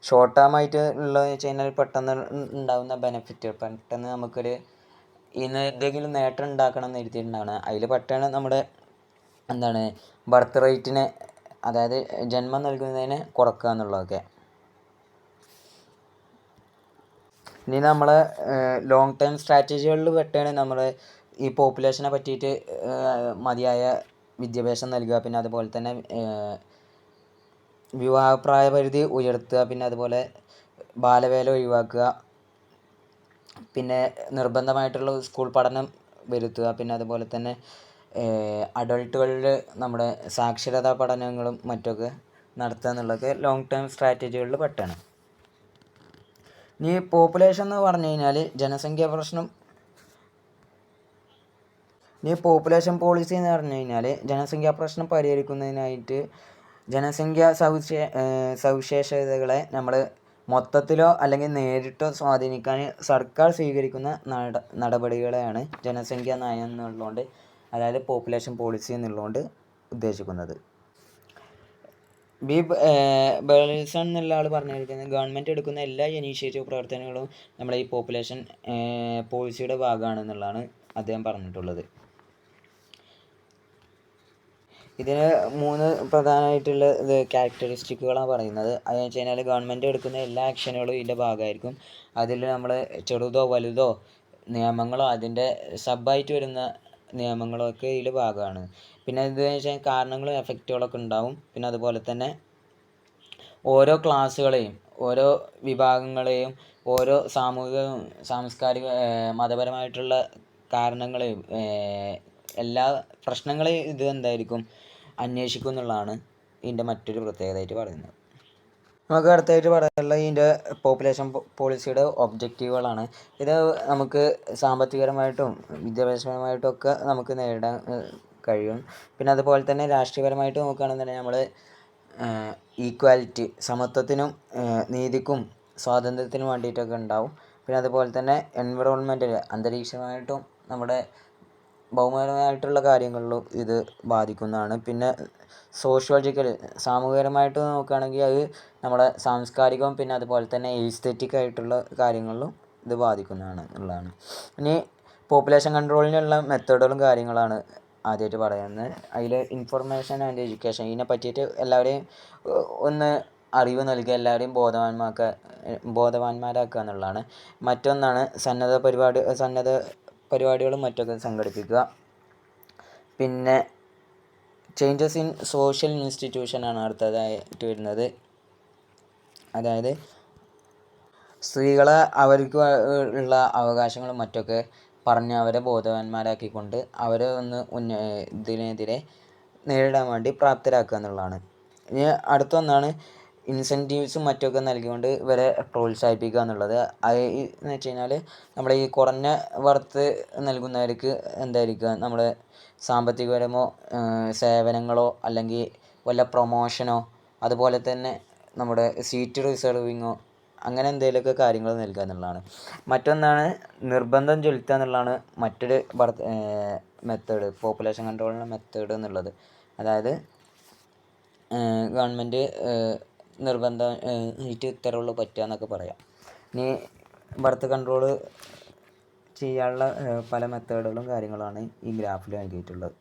ഷോർട്ട് ടേം ആയിട്ട് ഉള്ളതെന്ന് വെച്ച് കഴിഞ്ഞാൽ പെട്ടെന്ന് ഉണ്ടാകുന്ന ബെനിഫിറ്റ്, പെട്ടെന്ന് നമുക്കൊരു ഇന്ന് എന്തെങ്കിലും നേട്ടം ഉണ്ടാക്കണം എന്ന് എഴുതിയിട്ടുണ്ടാവണം. അതിൽ പെട്ടെന്ന് നമ്മുടെ ബർത്ത് റേറ്റിനെ, അതായത് ജന്മം നൽകുന്നതിനെ കുറക്കുക എന്നുള്ളതൊക്കെ. ഇനി നമ്മളെ ലോങ് ടേം സ്ട്രാറ്റജികളിൽ പെട്ടാണ് നമ്മൾ ഈ പോപ്പുലേഷനെ പറ്റിയിട്ട് മതിയായ വിദ്യാഭ്യാസം നൽകുക, പിന്നെ അതുപോലെ തന്നെ വിവാഹപ്രായപരിധി ഉയർത്തുക, പിന്നെ അതുപോലെ ബാലവേല ഒഴിവാക്കുക, പിന്നെ നിർബന്ധമായിട്ടുള്ള സ്കൂൾ പഠനം വരുത്തുക, പിന്നെ അതുപോലെ തന്നെ അഡൾട്ടുകളിൽ നമ്മുടെ സാക്ഷരതാ പഠനങ്ങളും മറ്റൊക്കെ നടത്തുക എന്നുള്ളതൊക്കെ ലോങ് ടേം സ്ട്രാറ്റജികളിൽ പെട്ടാണ്. ഇനി പോപ്പുലേഷൻ എന്ന് പറഞ്ഞു കഴിഞ്ഞാൽ ജനസംഖ്യാ പ്രശ്നം ഇനി പോപ്പുലേഷൻ പോളിസി എന്ന് പറഞ്ഞു കഴിഞ്ഞാൽ ജനസംഖ്യാ പ്രശ്നം പരിഹരിക്കുന്നതിനായിട്ട് സവിശേഷതകളെ നമ്മൾ മൊത്തത്തിലോ അല്ലെങ്കിൽ നേരിട്ടോ സ്വാധീനിക്കാൻ സർക്കാർ സ്വീകരിക്കുന്ന നടപടികളെയാണ് ജനസംഖ്യാ നയം എന്നുള്ളതുകൊണ്ട്, അതായത് പോപ്പുലേഷൻ പോളിസി എന്നുള്ളതുകൊണ്ട് ഉദ്ദേശിക്കുന്നത്. ബേളിസൺ എന്നുള്ള ആൾ പറഞ്ഞിരിക്കുന്നത് ഗവൺമെൻറ് എടുക്കുന്ന എല്ലാ ഇനീഷ്യേറ്റീവ് പ്രവർത്തനങ്ങളും നമ്മുടെ ഈ പോപ്പുലേഷൻ പോളിസിയുടെ ഭാഗമാണെന്നുള്ളതാണ് അദ്ദേഹം പറഞ്ഞിട്ടുള്ളത്. ഇതിന് 3 പ്രധാനമായിട്ടുള്ള ക്യാരക്ടറിസ്റ്റിക്കുകളാണ് പറയുന്നത്. അതെന്ന് വെച്ച് കഴിഞ്ഞാൽ ഗവൺമെൻറ് എടുക്കുന്ന എല്ലാ ആക്ഷനുകളും ഇതിൻ്റെ ഭാഗമായിരിക്കും. അതിൽ നമ്മൾ ചെറുതോ വലുതോ നിയമങ്ങളോ അതിൻ്റെ സബായിട്ട് വരുന്ന നിയമങ്ങളോ ഒക്കെ ഇതിൽ ഭാഗമാണ്. പിന്നെ ഇതെന്ന് വെച്ചാൽ കാരണങ്ങളും എഫക്റ്റുകളൊക്കെ ഉണ്ടാവും. പിന്നെ അതുപോലെ തന്നെ ഓരോ ക്ലാസ്സുകളെയും ഓരോ വിഭാഗങ്ങളെയും ഓരോ സാംസ്കാരിക മതപരമായിട്ടുള്ള കാരണങ്ങളെയും എല്ലാ പ്രശ്നങ്ങളെയും ഇത് എന്തായിരിക്കും അന്വേഷിക്കും എന്നുള്ളതാണ് ഇതിൻ്റെ മറ്റൊരു പ്രത്യേകതയായിട്ട് പറയുന്നത്. നമുക്ക് അടുത്തായിട്ട് പറയാനുള്ള ഇതിൻ്റെ പോപ്പുലേഷൻ പോളിസിയുടെ ഒബ്ജക്റ്റീവുകളാണ്. ഇത് നമുക്ക് സാമ്പത്തികപരമായിട്ടും വിദ്യാഭ്യാസപരമായിട്ടും ഒക്കെ നമുക്ക് നേരിടാൻ കഴിയും. പിന്നെ അതുപോലെ തന്നെ രാഷ്ട്രീയപരമായിട്ട് നോക്കുകയാണെന്നുണ്ടെങ്കിൽ നമ്മൾ ഈക്വാലിറ്റി, സമത്വത്തിനും നീതിക്കും സ്വാതന്ത്ര്യത്തിനും വേണ്ടിയിട്ടൊക്കെ ഉണ്ടാവും. പിന്നെ അതുപോലെ തന്നെ എൻവിറോൺമെൻറ്റൽ, അന്തരീക്ഷമായിട്ടും നമ്മുടെ ഭൗമപരമായിട്ടുള്ള കാര്യങ്ങളിലും ഇത് ബാധിക്കുന്നതാണ്. പിന്നെ സോഷ്യോളജിക്കൽ, സാമൂഹികപരമായിട്ട് നോക്കുകയാണെങ്കിൽ അത് നമ്മുടെ സാംസ്കാരികവും പിന്നെ അതുപോലെ തന്നെ എസ്തെറ്റിക് ആയിട്ടുള്ള കാര്യങ്ങളിലും ഇത് ബാധിക്കുന്നതാണ് എന്നുള്ളതാണ്. ഇനി പോപ്പുലേഷൻ കൺട്രോളിനുള്ള മെത്തേഡുകളും കാര്യങ്ങളാണ് ആദ്യമായിട്ട് പറയുന്നത്. അതിൽ ഇൻഫർമേഷൻ ആൻഡ് എഡ്യൂക്കേഷൻ, ഇതിനെ പറ്റിയിട്ട് എല്ലാവരെയും ഒന്ന് അറിവ് നൽകുക, എല്ലാവരെയും ബോധവാന്മാരാക്കുക എന്നുള്ളതാണ്. മറ്റൊന്നാണ് സന്നദ്ധ പരിപാടികളും മറ്റൊക്കെ സംഘടിപ്പിക്കുക. പിന്നെ ചേഞ്ചസ് ഇൻ സോഷ്യൽ ഇൻസ്റ്റിറ്റ്യൂഷനാണ് അടുത്തതായിട്ട് വരുന്നത്. അതായത് സ്ത്രീകളെ അവർക്ക് ഉള്ള അവകാശങ്ങളും മറ്റൊക്കെ പറഞ്ഞ് അവരെ ബോധവാന്മാരാക്കിക്കൊണ്ട് അവരെ ഒന്ന് ഇതിനെതിരെ നേരിടാൻ വേണ്ടി പ്രാപ്തരാക്കുക എന്നുള്ളതാണ്. ഇനി അടുത്തൊന്നാണ് ഇൻസെൻറ്റീവ്സും മറ്റൊക്കെ നൽകിക്കൊണ്ട് ഇവരെ പ്രോത്സാഹിപ്പിക്കുക എന്നുള്ളത്. അത് എന്ന് വെച്ച് കഴിഞ്ഞാൽ നമ്മുടെ ഈ കുറഞ്ഞ വർത്ത് നൽകുന്നവർക്ക് എന്തായിരിക്കുക, നമ്മുടെ സാമ്പത്തികപരമോ സേവനങ്ങളോ അല്ലെങ്കിൽ വല്ല പ്രൊമോഷനോ അതുപോലെ തന്നെ നമ്മുടെ സീറ്റ് റിസർവിങ്ങോ അങ്ങനെ എന്തെങ്കിലുമൊക്കെ കാര്യങ്ങൾ നൽകുക എന്നുള്ളതാണ്. മറ്റൊന്നാണ് നിർബന്ധം ചെലുത്തുക എന്നുള്ളതാണ് മറ്റൊരു മെത്തേഡ്, പോപ്പുലേഷൻ കൺട്രോളിൻ്റെ മെത്തേഡ് എന്നുള്ളത്. അതായത് ഗവൺമെൻറ് നിർബന്ധം ഇത്തരമുള്ള പറ്റുക എന്നൊക്കെ പറയാം. ഇനി ബർത്ത് കൺട്രോൾ ചെയ്യാനുള്ള പല മെത്തേഡുകളും കാര്യങ്ങളാണ് ഈ ഗ്രാഫിൽ നൽകിയിട്ടുള്ളത്.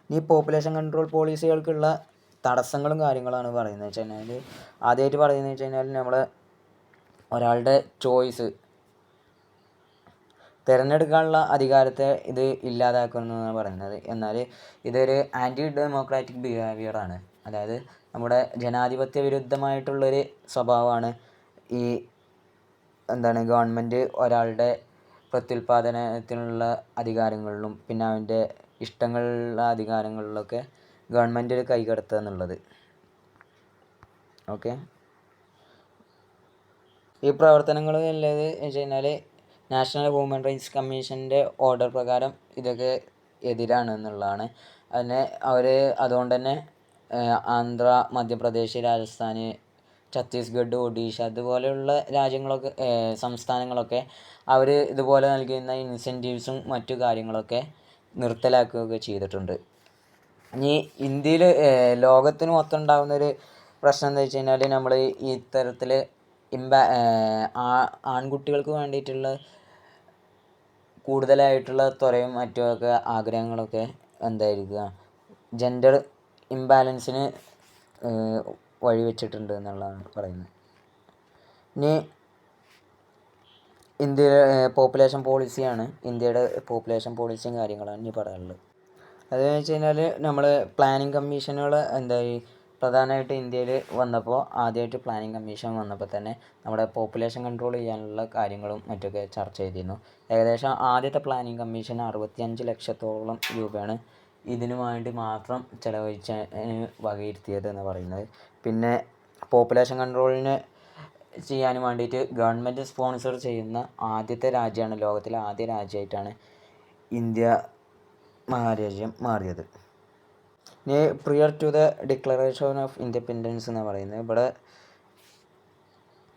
ഈ പോപ്പുലേഷൻ കൺട്രോൾ പോളിസികൾക്കുള്ള തടസ്സങ്ങളും കാര്യങ്ങളാണ് പറയുന്നത് വെച്ച് കഴിഞ്ഞാൽ, ആദ്യമായിട്ട് പറയുന്നത് വെച്ച് കഴിഞ്ഞാൽ നമ്മൾ ഒരാളുടെ ചോയ്സ് തിരഞ്ഞെടുക്കാനുള്ള അധികാരത്തെ ഇത് ഇല്ലാതാക്കുന്നതാണ് പറയുന്നത്. എന്നാൽ ഇതൊരു ആൻറ്റി ഡെമോക്രാറ്റിക് ബിഹേവിയറാണ്. അതായത് നമ്മുടെ ജനാധിപത്യ വിരുദ്ധമായിട്ടുള്ളൊരു സ്വഭാവമാണ് ഈ ഗവൺമെൻറ് ഒരാളുടെ പ്രത്യുൽപാദനത്തിനുള്ള അധികാരങ്ങളിലും പിന്നെ അവൻ്റെ ഇഷ്ടങ്ങളുള്ള അധികാരങ്ങളിലൊക്കെ ഗവൺമെൻറ് കൈകടത്തുക എന്നുള്ളത്. ഓക്കെ, ഈ പ്രവർത്തനങ്ങൾ ഉള്ളത് വെച്ച് കഴിഞ്ഞാൽ നാഷണൽ ഹ്യൂമൻ റൈറ്റ്സ് കമ്മീഷൻ്റെ ഓർഡർ പ്രകാരം ഇതൊക്കെ എതിരാണ് എന്നുള്ളതാണ്. അതുകൊണ്ട് തന്നെ ആന്ധ്ര, മധ്യപ്രദേശ്, രാജസ്ഥാൻ, ഛത്തീസ്ഗഡ്, ഒഡീഷ അതുപോലെയുള്ള സംസ്ഥാനങ്ങളൊക്കെ അവർ ഇതുപോലെ നൽകുന്ന ഇൻസെൻറ്റീവ്സും മറ്റു കാര്യങ്ങളൊക്കെ നിർത്തലാക്കുകയൊക്കെ ചെയ്തിട്ടുണ്ട്. ഇനി ഇന്ത്യയിൽ ലോകത്തിന് മൊത്തം ഉണ്ടാകുന്നൊരു പ്രശ്നം എന്താ വെച്ച് കഴിഞ്ഞാൽ നമ്മൾ ഈ ഇത്തരത്തിൽ ആൺകുട്ടികൾക്ക് വേണ്ടിയിട്ടുള്ള കൂടുതലായിട്ടുള്ള ത്വരയും മറ്റുമൊക്കെ ആഗ്രഹങ്ങളൊക്കെ എന്തായിരിക്കുക ജെൻഡർ ഇംബാലൻസിന് വഴിവെച്ചിട്ടുണ്ട് എന്നുള്ളതാണ് പറയുന്നത്. ഇനി ഇന്ത്യയുടെ പോപ്പുലേഷൻ പോളിസിയാണ്, ഇന്ത്യയുടെ പോപ്പുലേഷൻ പോളിസിയും കാര്യങ്ങളാണ് ഇനി പറയാനുള്ളത്. അതെന്ന് വെച്ച് കഴിഞ്ഞാൽ നമ്മൾ പ്ലാനിങ് കമ്മീഷനുകൾ പ്രധാനമായിട്ട് ഇന്ത്യയിൽ വന്നപ്പോൾ ആദ്യമായിട്ട് പ്ലാനിങ് കമ്മീഷൻ വന്നപ്പോൾ തന്നെ നമ്മുടെ പോപ്പുലേഷൻ കൺട്രോൾ ചെയ്യാനുള്ള കാര്യങ്ങളും മറ്റൊക്കെ ചർച്ച ചെയ്തിരുന്നു. ഏകദേശം ആദ്യത്തെ പ്ലാനിങ് കമ്മീഷൻ 65 ലക്ഷത്തോളം രൂപയാണ് ഇതിനു വേണ്ടി മാത്രം ചിലവഴിച്ച് വകയിരുത്തിയത് എന്ന് പറയുന്നത്. പിന്നെ പോപ്പുലേഷൻ കൺട്രോളിന് ചെയ്യാൻ വേണ്ടിയിട്ട് ഗവൺമെൻറ് സ്പോൺസർ ചെയ്യുന്ന ആദ്യത്തെ രാജ്യമാണ്, ലോകത്തിലെ ആദ്യ രാജ്യമായിട്ടാണ് ഇന്ത്യ മഹാരാജ്യം മാറിയത്. ഇനി prior to the declaration of independence എന്ന് പറയുന്നത്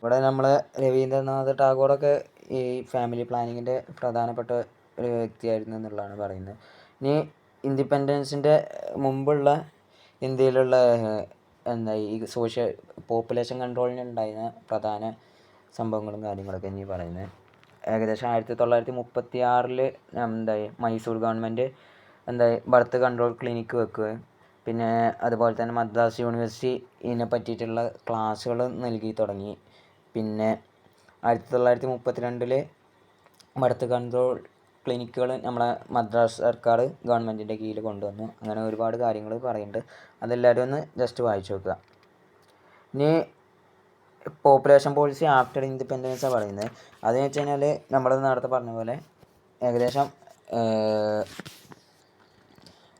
ഇവിടെ നമ്മൾ രവീന്ദ്രനാഥ് ടാഗോറൊക്കെ ഈ ഫാമിലി പ്ലാനിങ്ങിൻ്റെ പ്രധാനപ്പെട്ട ഒരു വ്യക്തിയായിരുന്നു എന്നുള്ളതാണ് പറയുന്നത്. ഇനി ഇൻഡിപെൻഡൻസിൻ്റെ മുമ്പുള്ള ഇന്ത്യയിലുള്ള ഈ പോപ്പുലേഷൻ കൺട്രോളിന് ഉണ്ടായിരുന്ന പ്രധാന സംഭവങ്ങളും കാര്യങ്ങളൊക്കെ ഇനി പറയുന്നത്. ഏകദേശം 1936 Mysore government birth control clinic വെക്കുകയും പിന്നെ അതുപോലെ തന്നെ മദ്രാസ് യൂണിവേഴ്സിറ്റി ഇതിനെ പറ്റിയിട്ടുള്ള ക്ലാസ്സുകൾ നൽകി തുടങ്ങി. പിന്നെ 1932 ബർത്ത് കൺട്രോൾ ക്ലിനിക്കുകൾ നമ്മളെ മദ്രാസ് സർക്കാർ ഗവൺമെൻറ്റിൻ്റെ കീഴിൽ കൊണ്ടുവന്നു. അങ്ങനെ ഒരുപാട് കാര്യങ്ങൾ പറയുന്നുണ്ട്, അതെല്ലാവരും ഒന്ന് ജസ്റ്റ് വായിച്ചു നോക്കുക. ഇനി പോപ്പുലേഷൻ പോളിസി ആഫ്റ്റർ ഇൻഡിപെൻഡൻസാണ് പറയുന്നത്. അതെന്ന് വെച്ച് കഴിഞ്ഞാൽ നമ്മൾ നേരത്തെ പറഞ്ഞ പോലെ ഏകദേശം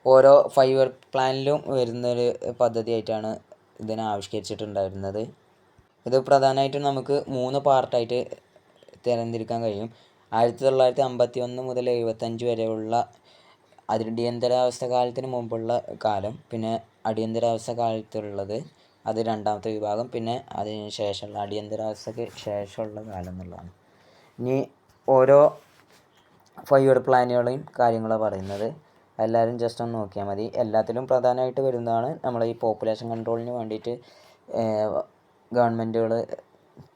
ഓരോ 5 ഇയർ പ്ലാനിലും വരുന്നൊരു പദ്ധതിയായിട്ടാണ് ഇതിനെ ആവിഷ്കരിച്ചിട്ടുണ്ടായിരുന്നത്. ഇത് പ്രധാനമായിട്ടും നമുക്ക് 3 പാർട്ടായിട്ട് തരംതിരിക്കാൻ കഴിയും. 1951 മുതൽ 75 വരെയുള്ള അടിയന്തരാവസ്ഥ കാലത്തിന് മുമ്പുള്ള കാലം, പിന്നെ അടിയന്തരാവസ്ഥ കാലത്തുള്ളത് അത് രണ്ടാമത്തെ വിഭാഗം, പിന്നെ അതിന് ശേഷമുള്ള അടിയന്തരാവസ്ഥയ്ക്ക് ശേഷമുള്ള കാലം എന്നുള്ളതാണ്. ഇനി ഓരോ 5 ഇയർ പ്ലാനുകളെയും കാര്യങ്ങളാണ് പറയുന്നത്. എല്ലാവരും ജസ്റ്റ് ഒന്ന് നോക്കിയാൽ മതി. എല്ലാത്തിലും പ്രധാനമായിട്ട് വരുന്നതാണ് നമ്മളെ ഈ പോപ്പുലേഷൻ കൺട്രോളിന് വേണ്ടിയിട്ട് ഗവൺമെൻറ്റുകൾ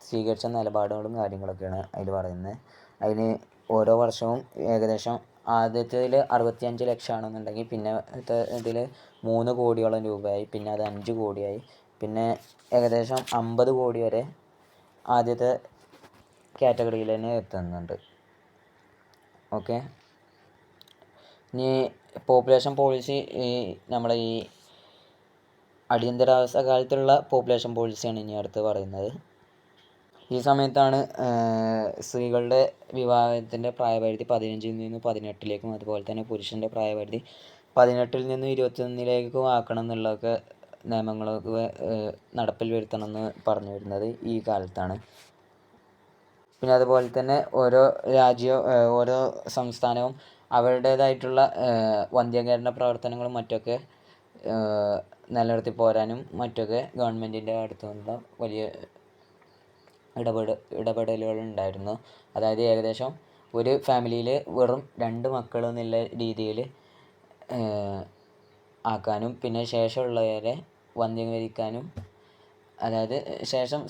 സ്വീകരിച്ച നിലപാടുകളും കാര്യങ്ങളൊക്കെയാണ് അതിൽ പറയുന്നത്. അതിന് ഓരോ വർഷവും ഏകദേശം ആദ്യത്തേതിൽ 65 ലക്ഷമാണെന്നുണ്ടെങ്കിൽ പിന്നെ ഇതിൽ 3 കോടിയോളം രൂപയായി, പിന്നെ അത് 5 കോടിയായി, പിന്നെ ഏകദേശം 50 കോടി വരെ ആദ്യത്തെ കാറ്റഗറിയിൽ തന്നെ എത്തുന്നുണ്ട്. ഓക്കെ, ഇനി പോപ്പുലേഷൻ പോളിസി നമ്മളെ ഈ അടിയന്തരാവസ്ഥ കാലത്തുള്ള പോപ്പുലേഷൻ പോളിസിയാണ് ഇനി അടുത്ത് പറയുന്നത്. ഈ സമയത്താണ് സ്ത്രീകളുടെ വിവാഹത്തിൻ്റെ പ്രായപരിധി 15 നിന്ന് 18 അതുപോലെ തന്നെ പുരുഷൻ്റെ പ്രായപരിധി 18 നിന്ന് 21 ആക്കണം എന്നുള്ളതൊക്കെ നിയമങ്ങളൊക്കെ നടപ്പിൽ വരുത്തണമെന്ന് പറഞ്ഞു വരുന്നത് ഈ കാലത്താണ്. പിന്നെ അതുപോലെ തന്നെ ഓരോ സംസ്ഥാനവും അവരുടേതായിട്ടുള്ള വന്ധ്യകരണ പ്രവർത്തനങ്ങളും മറ്റൊക്കെ നിലനിർത്തി പോരാനും മറ്റൊക്കെ ഗവൺമെൻറ്റിൻ്റെ അടുത്തു നിന്നുള്ള വലിയ ഇടപെടലുകൾ ഉണ്ടായിരുന്നു. അതായത് ഏകദേശം ഒരു ഫാമിലിയിൽ വെറും 2 മക്കൾ എന്നുള്ള രീതിയിൽ ആക്കാനും പിന്നെ ശേഷമുള്ളവരെ വന്ധ്യകരിക്കാനും, അതായത് ശേഷം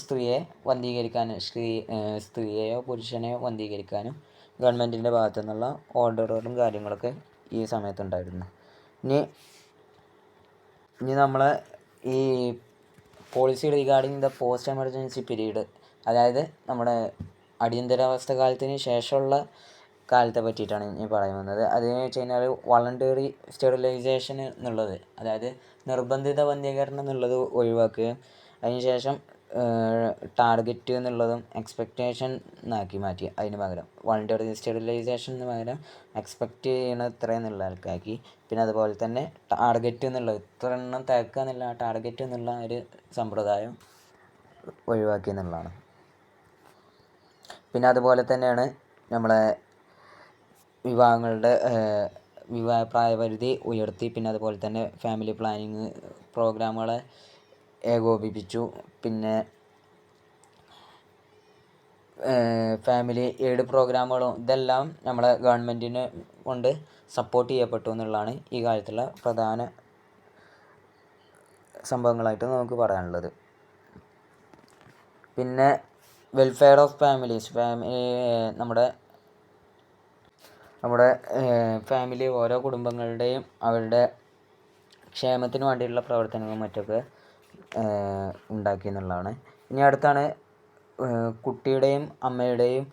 സ്ത്രീയെയോ പുരുഷനെയോ വന്ധ്യകരിക്കാനും ഗവൺമെൻറ്റിൻ്റെ ഭാഗത്തു നിന്നുള്ള ഓർഡറുകളും കാര്യങ്ങളൊക്കെ ഈ സമയത്തുണ്ടായിരുന്നു. ഇനി നമ്മളെ ഈ policy regarding the post emergency period, അതായത് നമ്മുടെ അടിയന്തരാവസ്ഥ കാലത്തിന് ശേഷമുള്ള കാലത്തെ പറ്റിയിട്ടാണ് ഇനി പറയുന്നത്. അതെന്ന് വെച്ച് കഴിഞ്ഞാൽ വളണ്ടറി സ്റ്റെറിലൈസേഷൻ എന്നുള്ളത്, അതായത് നിർബന്ധിത വന്ധ്യകരണം എന്നുള്ളത് ഒഴിവാക്കുകയും അതിനുശേഷം ടാർഗറ്റ് എന്നുള്ളതും എക്സ്പെക്റ്റേഷൻ എന്നാക്കി മാറ്റി. അതിന് പകരം വളണ്ടറി സ്റ്റെറിലൈസേഷന് പകരം എക്സ്പെക്റ്റ് ചെയ്യണ ഇത്രയെന്നുള്ള ആൾക്കാക്കി. പിന്നെ അതുപോലെ തന്നെ ടാർഗറ്റ് എന്നുള്ളത് ഇത്ര എണ്ണം തേക്കുക എന്നുള്ള ടാർഗറ്റ് എന്നുള്ള ഒരു സമ്പ്രദായം ഒഴിവാക്കി എന്നുള്ളതാണ്. പിന്നെ അതുപോലെ തന്നെയാണ് നമ്മളെ വിവാഹങ്ങളുടെ വിവാഹ പ്രായപരിധി ഉയർത്തി. പിന്നെ അതുപോലെ തന്നെ ഫാമിലി പ്ലാനിങ് പ്രോഗ്രാമുകളെ ഏകോപിപ്പിച്ചു. പിന്നെ ഫാമിലി എയ്ഡ് പ്രോഗ്രാമുകളും ഇതെല്ലാം നമ്മളെ ഗവൺമെൻറ്റിനെ കൊണ്ട് സപ്പോർട്ട് ചെയ്യപ്പെട്ടു എന്നുള്ളതാണ് ഈ കാലത്തുള്ള പ്രധാന സംഭവങ്ങളായിട്ട് നമുക്ക് പറയാനുള്ളത്. പിന്നെ വെൽഫെയർ ഓഫ് ഫാമിലീസ്, നമ്മുടെ ഫാമിലി ഓരോ കുടുംബങ്ങളുടെയും അവരുടെ ക്ഷേമത്തിന് വേണ്ടിയിട്ടുള്ള പ്രവർത്തനങ്ങളും മറ്റൊക്കെ ഉണ്ടാക്കി എന്നുള്ളതാണ്. ഇനി അടുത്താണ് കുട്ടിയുടെയും അമ്മയുടെയും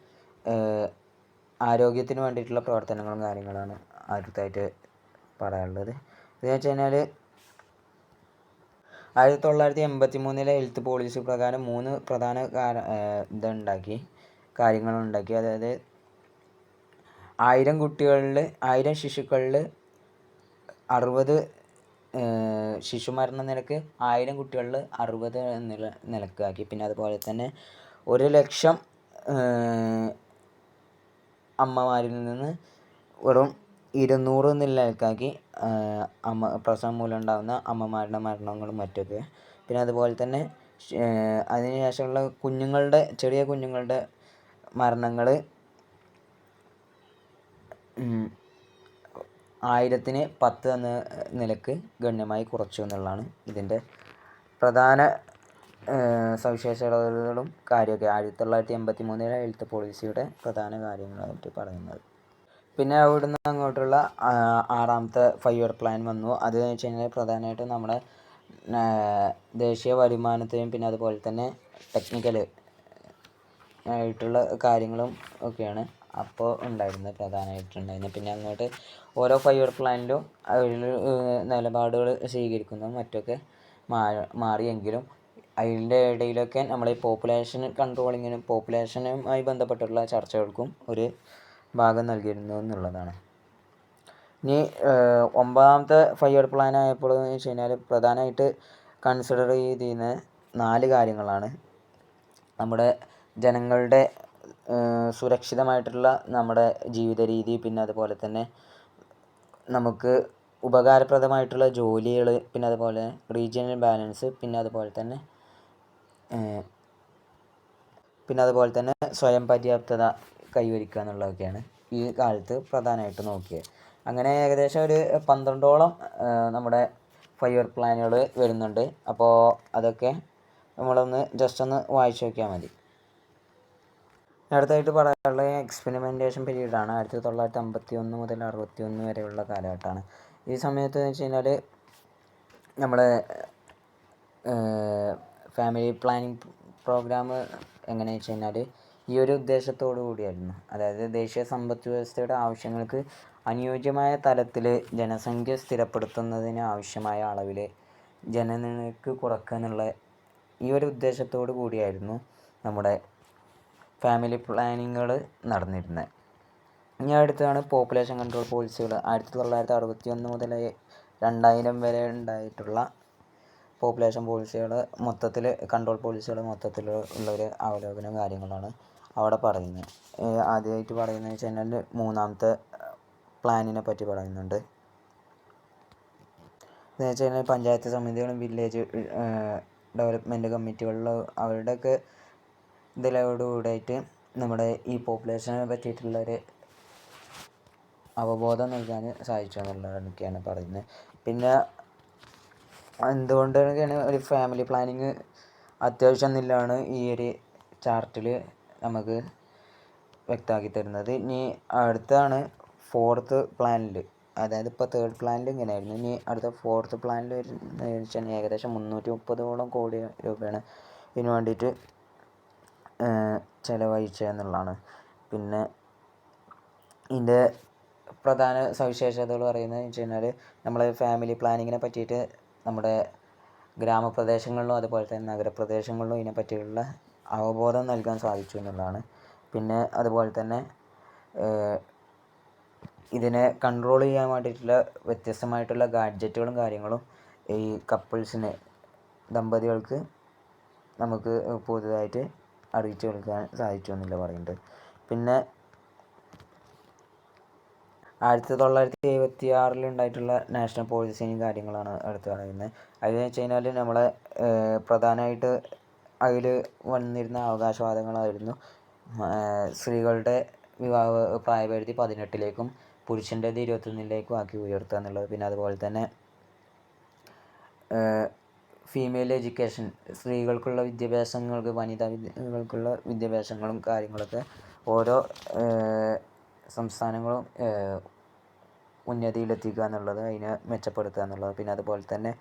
ആരോഗ്യത്തിന് വേണ്ടിയിട്ടുള്ള പ്രവർത്തനങ്ങളും കാര്യങ്ങളാണ് അടുത്തായിട്ട് പറയാനുള്ളത്. ഇതെന്ന് വെച്ച് കഴിഞ്ഞാൽ 1983 ഹെൽത്ത് പോളിസി പ്രകാരം 3 പ്രധാന കാര്യങ്ങളുണ്ടാക്കി. അതായത് 1000 ശിശുക്കളിൽ 60 ശിശുമരണ നിരക്ക് 1000 കുട്ടികളിൽ 60 നിലക്കാക്കി. പിന്നെ അതുപോലെ തന്നെ 100,000 അമ്മമാരിൽ നിന്ന് വെറും 200 എന്നുള്ള നിലക്കാക്കി പ്രസവം മൂലം ഉണ്ടാകുന്ന അമ്മമാരുടെ മരണങ്ങളും മറ്റൊക്കെ. പിന്നെ അതുപോലെ തന്നെ അതിന് ശേഷമുള്ള ചെറിയ കുഞ്ഞുങ്ങളുടെ മരണങ്ങൾ 1000-ന് 10 എന്ന നിലക്ക് ഗണ്യമായി കുറച്ചു എന്നുള്ളതാണ് ഇതിൻ്റെ പ്രധാന സവിശേഷതകളും കാര്യമൊക്കെ. 1983 ഹെൽത്ത് പോളിസിയുടെ പ്രധാന കാര്യങ്ങളായിട്ട് പറയുന്നത്. പിന്നെ അവിടുന്ന് അങ്ങോട്ടുള്ള 6ാമത്തെ 5 ഇയർ പ്ലാൻ വന്നു. അത് എന്ന് വെച്ച് കഴിഞ്ഞാൽ പ്രധാനമായിട്ടും നമ്മുടെ ദേശീയ വരുമാനത്തെയും പിന്നെ അതുപോലെ തന്നെ ടെക്നിക്കൽ ആയിട്ടുള്ള കാര്യങ്ങളും ഒക്കെയാണ് അപ്പോൾ പ്രധാനമായിട്ടുണ്ടായിരുന്നത്. പിന്നെ അങ്ങോട്ട് ഓരോ 5 ഇയർ പ്ലാനിലും അതിൽ നിലപാടുകൾ സ്വീകരിക്കുന്നതും മറ്റൊക്കെ മാറിയെങ്കിലും അതിൻ്റെ ഇടയിലൊക്കെ നമ്മൾ ഈ പോപ്പുലേഷൻ കൺട്രോളിങ്ങിനും പോപ്പുലേഷനുമായി ബന്ധപ്പെട്ടുള്ള ചർച്ചകൾക്കും ഒരു ഭാഗം നൽകിയിരുന്നു എന്നുള്ളതാണ്. ഇനി 9ാമത്തെ 5 ഇയർ പ്ലാൻ ആയപ്പോൾ എന്ന് വെച്ച് കഴിഞ്ഞാൽ പ്രധാനമായിട്ട് കൺസിഡർ ചെയ്തിരുന്ന 4 കാര്യങ്ങളാണ്. നമ്മുടെ ജനങ്ങളുടെ സുരക്ഷിതമായിട്ടുള്ള നമ്മുടെ ജീവിത രീതി, പിന്നെ അതുപോലെ തന്നെ നമുക്ക് ഉപകാരപ്രദമായിട്ടുള്ള ജോലികൾ, പിന്നെ അതുപോലെ റീജിയണൽ ബാലൻസ്, പിന്നെ അതുപോലെ തന്നെ സ്വയം പര്യാപ്തത കൈവരിക്കുക എന്നുള്ളതൊക്കെയാണ് ഈ കാലത്ത് പ്രധാനമായിട്ട് നോക്കിയത്. അങ്ങനെ ഏകദേശം ഒരു 12ഓളം നമ്മുടെ 5 ഇയർ പ്ലാനുകൾ വരുന്നുണ്ട്. അപ്പോൾ അതൊക്കെ നമ്മളൊന്ന് ജസ്റ്റ് ഒന്ന് വായിച്ചു നോക്കിയാൽ മതി. അടുത്തായിട്ട് പറയാനുള്ളത് എക്സ്പെരിമെൻറ്റേഷൻ പീരീഡാണ്. 1951 മുതൽ 61 വരെയുള്ള കാലഘട്ടമാണ്. ഈ സമയത്ത് എന്ന് വെച്ച് കഴിഞ്ഞാൽ നമ്മുടെ ഫാമിലി പ്ലാനിങ് പ്രോഗ്രാം എങ്ങനെയാണെന്ന് വെച്ച് കഴിഞ്ഞാൽ ഈ ഒരു ഉദ്ദേശത്തോടു കൂടിയായിരുന്നു. അതായത് ദേശീയ സമ്പദ് വ്യവസ്ഥയുടെ ആവശ്യങ്ങൾക്ക് അനുയോജ്യമായ തലത്തിൽ ജനസംഖ്യ സ്ഥിരപ്പെടുത്തുന്നതിന് ആവശ്യമായ അളവിൽ ജനനിരക്ക് കുറക്കുക എന്നുള്ള ഈ ഒരു ഉദ്ദേശത്തോടു കൂടിയായിരുന്നു നമ്മുടെ ഫാമിലി പ്ലാനിങ്ങുകൾ നടന്നിരുന്നത്. ഇനി അടുത്താണ് പോപ്പുലേഷൻ കൺട്രോൾ പോളിസികൾ. 1961 മുതൽ 2000 വരെ ഉണ്ടായിട്ടുള്ള പോപ്പുലേഷൻ പോളിസികൾ മൊത്തത്തിൽ കൺട്രോൾ പോളിസികൾ മൊത്തത്തിൽ ഉള്ളൊരു അവലോകനം കാര്യങ്ങളാണ് അവിടെ പറയുന്നത്. ആദ്യമായിട്ട് പറയുന്നത് വെച്ച് കഴിഞ്ഞാൽ 3ാമത്തെ പ്ലാനിനെ പറ്റി പറയുന്നുണ്ട്. എന്ന് വെച്ച് കഴിഞ്ഞാൽ പഞ്ചായത്ത് സമിതികളും വില്ലേജ് ഡെവലപ്മെൻറ്റ് കമ്മിറ്റികളിലും അവരുടെയൊക്കെ ഇതിലോടുകൂടിയിട്ട് നമ്മുടെ ഈ പോപ്പുലേഷനെ പറ്റിയിട്ടുള്ളൊരു അവബോധം നൽകാൻ സാധിച്ചു എന്നുള്ളതൊക്കെയാണ് പറയുന്നത്. പിന്നെ എന്തുകൊണ്ടൊക്കെയാണ് ഒരു ഫാമിലി പ്ലാനിങ് അത്യാവശ്യം എന്നുള്ളതാണ് ഈ ഒരു ചാർട്ടിൽ നമുക്ക് വ്യക്തമാക്കി തരുന്നത്. ഇനി അടുത്താണ് 4th പ്ലാനിൽ, അതായത് ഇപ്പോൾ 3rd പ്ലാനിൽ ഇങ്ങനെയായിരുന്നു. ഇനി അടുത്ത 4th പ്ലാനിൽ വെച്ചാൽ ഏകദേശം 330ഓളം കോടി രൂപയാണ് ഇതിനു വേണ്ടിയിട്ട് ചിലവഴിച്ചതെന്നുള്ളതാണ്. പിന്നെ ഇതിൻ്റെ പ്രധാന സവിശേഷതകൾ പറയുന്നത് വെച്ച് കഴിഞ്ഞാൽ നമ്മൾ ഫാമിലി പ്ലാനിങ്ങിനെ പറ്റിയിട്ട് നമ്മുടെ ഗ്രാമപ്രദേശങ്ങളിലും അതുപോലെ തന്നെ നഗരപ്രദേശങ്ങളിലും ഇതിനെ പറ്റിയുള്ള അവബോധം നൽകാൻ സാധിച്ചു എന്നുള്ളതാണ്. പിന്നെ അതുപോലെ തന്നെ ഇതിനെ കൺട്രോൾ ചെയ്യാൻ വേണ്ടിയിട്ടുള്ള വ്യത്യസ്തമായിട്ടുള്ള ഗാഡ്ജറ്റുകളും കാര്യങ്ങളും ഈ ദമ്പതികൾക്ക് നമുക്ക് പുതുതായിട്ട് അറിയിച്ചു കൊടുക്കാൻ സാധിച്ചു എന്നുള്ള പറയുന്നുണ്ട്. പിന്നെ 1976 ഉണ്ടായിട്ടുള്ള നാഷണൽ പോളിസിയും കാര്യങ്ങളാണ് അടുത്ത് പറയുന്നത്. അതെന്ന് വെച്ച് കഴിഞ്ഞാൽ നമ്മളെ പ്രധാനമായിട്ട് അതിൽ വന്നിരുന്ന അവകാശവാദങ്ങളായിരുന്നു സ്ത്രീകളുടെ വിവാഹ പ്രായപരിധി 18ലേക്കും പുരുഷൻ്റേത് 21ലേക്കും ആക്കി ഉയർത്തുക എന്നുള്ളത്. പിന്നെ അതുപോലെ തന്നെ ഫീമെയിൽ എഡ്യൂക്കേഷൻ, സ്ത്രീകൾക്കുള്ള വിദ്യാഭ്യാസങ്ങൾക്ക് വനിതകൾക്കുള്ള വിദ്യാഭ്യാസങ്ങളും കാര്യങ്ങളൊക്കെ ഓരോ സംസ്ഥാനങ്ങളും ഉന്നതിയിലെത്തിക്കുക എന്നുള്ളത്, അതിനെ മെച്ചപ്പെടുത്തുക എന്നുള്ളത്. പിന്നെ അതുപോലെ തന്നെ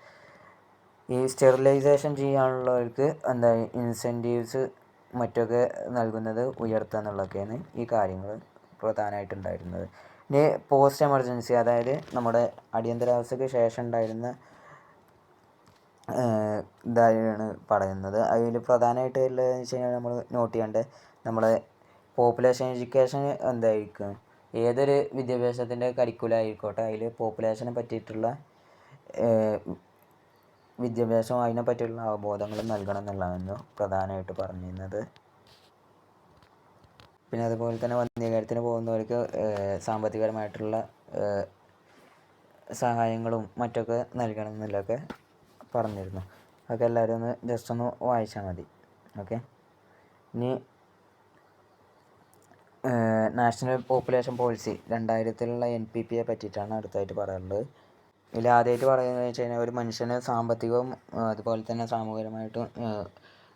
ഈ സ്റ്റെറിലൈസേഷൻ ചെയ്യാനുള്ളവർക്ക് ഇൻസെൻറ്റീവ്സ് മറ്റൊക്കെ നൽകുന്നത് ഉയർത്തുക എന്നുള്ളതൊക്കെയാണ് ഈ കാര്യങ്ങൾ പ്രധാനമായിട്ടുണ്ടായിരുന്നത്. ഇനി പോസ്റ്റ് എമർജൻസി, അതായത് നമ്മുടെ അടിയന്തരാവസ്ഥയ്ക്ക് ശേഷം ഉണ്ടായിരുന്ന ഇതാണ് പറയുന്നത്. അതിൽ പ്രധാനമായിട്ട് ഉള്ളതെന്ന് വെച്ച് കഴിഞ്ഞാൽ നമ്മൾ നോട്ട് ചെയ്യേണ്ടത് നമ്മളെ പോപ്പുലേഷൻ എഡ്യൂക്കേഷൻ എന്തായിരിക്കും, ഏതൊരു വിദ്യാഭ്യാസത്തിൻ്റെ കരിക്കുലം ആയിക്കോട്ടെ അതിൽ പോപ്പുലേഷനെ പറ്റിയിട്ടുള്ള വിദ്യാഭ്യാസം അതിനെ പറ്റിയുള്ള അവബോധങ്ങൾ നൽകണം എന്നുള്ളതാണ് പ്രധാനമായിട്ട് പറഞ്ഞിരുന്നത്. പിന്നെ അതുപോലെ തന്നെ വന്ധ്യകാര്യത്തിന് പോകുന്നവർക്ക് സാമ്പത്തികപരമായിട്ടുള്ള സഹായങ്ങളും മറ്റൊക്കെ നൽകണം എന്നുള്ളതൊക്കെ പറഞ്ഞിരുന്നു. അതൊക്കെ എല്ലാവരും ഒന്ന് ജസ്റ്റ് ഒന്ന് വായിച്ചാൽ മതി. ഓക്കെ. ഇനി നാഷണൽ പോപ്പുലേഷൻ പോളിസി 2000-ലുള്ള NPPയെ പറ്റിയിട്ടാണ് അടുത്തായിട്ട് പറയാനുള്ളത്. ഇതിൽ ആദ്യമായിട്ട് പറയുന്നത് വെച്ച് കഴിഞ്ഞാൽ ഒരു മനുഷ്യന് സാമ്പത്തികവും അതുപോലെ തന്നെ സാമൂഹികമായിട്ടും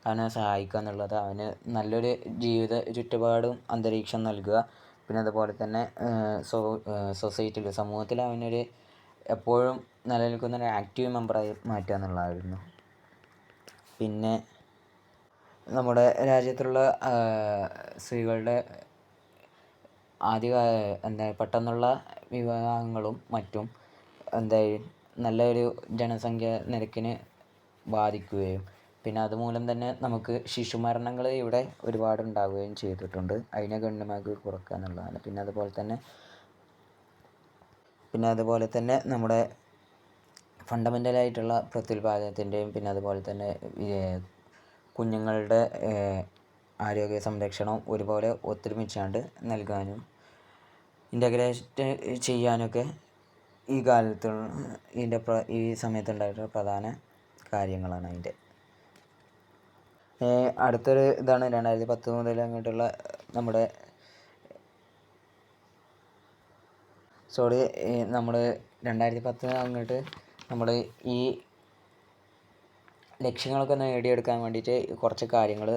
അവനെ സഹായിക്കുക എന്നുള്ളത്, അവന് നല്ലൊരു ജീവിത ചുറ്റുപാടും അന്തരീക്ഷം നൽകുക, പിന്നെ അതുപോലെ തന്നെ സൊസൈറ്റിയിൽ സമൂഹത്തിൽ അവനൊരു എപ്പോഴും നിലനിൽക്കുന്ന ഒരു ആക്റ്റീവ് മെമ്പറായി മാറ്റുക എന്നുള്ളതായിരുന്നു. പിന്നെ നമ്മുടെ രാജ്യത്തുള്ള സ്ത്രീകളുടെ പെട്ടെന്നുള്ള വിവാഹങ്ങളും മറ്റും നല്ലൊരു ജനസംഖ്യ നിരക്കിന് ബാധിക്കുകയും പിന്നെ അതുമൂലം തന്നെ നമുക്ക് ശിശുമരണങ്ങൾ ഇവിടെ ഒരുപാട് ഉണ്ടാവുകയും ചെയ്തിട്ടുണ്ട്. അതിനെ ഗണ്യമായി കുറക്കുക എന്നുള്ളതാണ്. പിന്നെ അതുപോലെ തന്നെ നമ്മുടെ ഫണ്ടമെൻ്റലായിട്ടുള്ള പ്രത്യുൽപാദനത്തിൻ്റെയും പിന്നെ അതുപോലെ തന്നെ കുഞ്ഞുങ്ങളുടെ ആരോഗ്യ സംരക്ഷണവും ഒരുപോലെ ഒത്തൊരുമിച്ചാണ്ട് നൽകാനും ഇൻ്റഗ്രേറ്റ് ചെയ്യാനൊക്കെ ഈ സമയത്തുണ്ടായിട്ടുള്ള പ്രധാന കാര്യങ്ങളാണ് അതിൻ്റെ. അടുത്തൊരു ഇതാണ് 2010 മുതൽ അങ്ങോട്ടുള്ള നമ്മൾ 2010 അങ്ങോട്ട് നമ്മൾ ഈ ലക്ഷ്യങ്ങളൊക്കെ നേടിയെടുക്കാൻ വേണ്ടിയിട്ട് കുറച്ച് കാര്യങ്ങൾ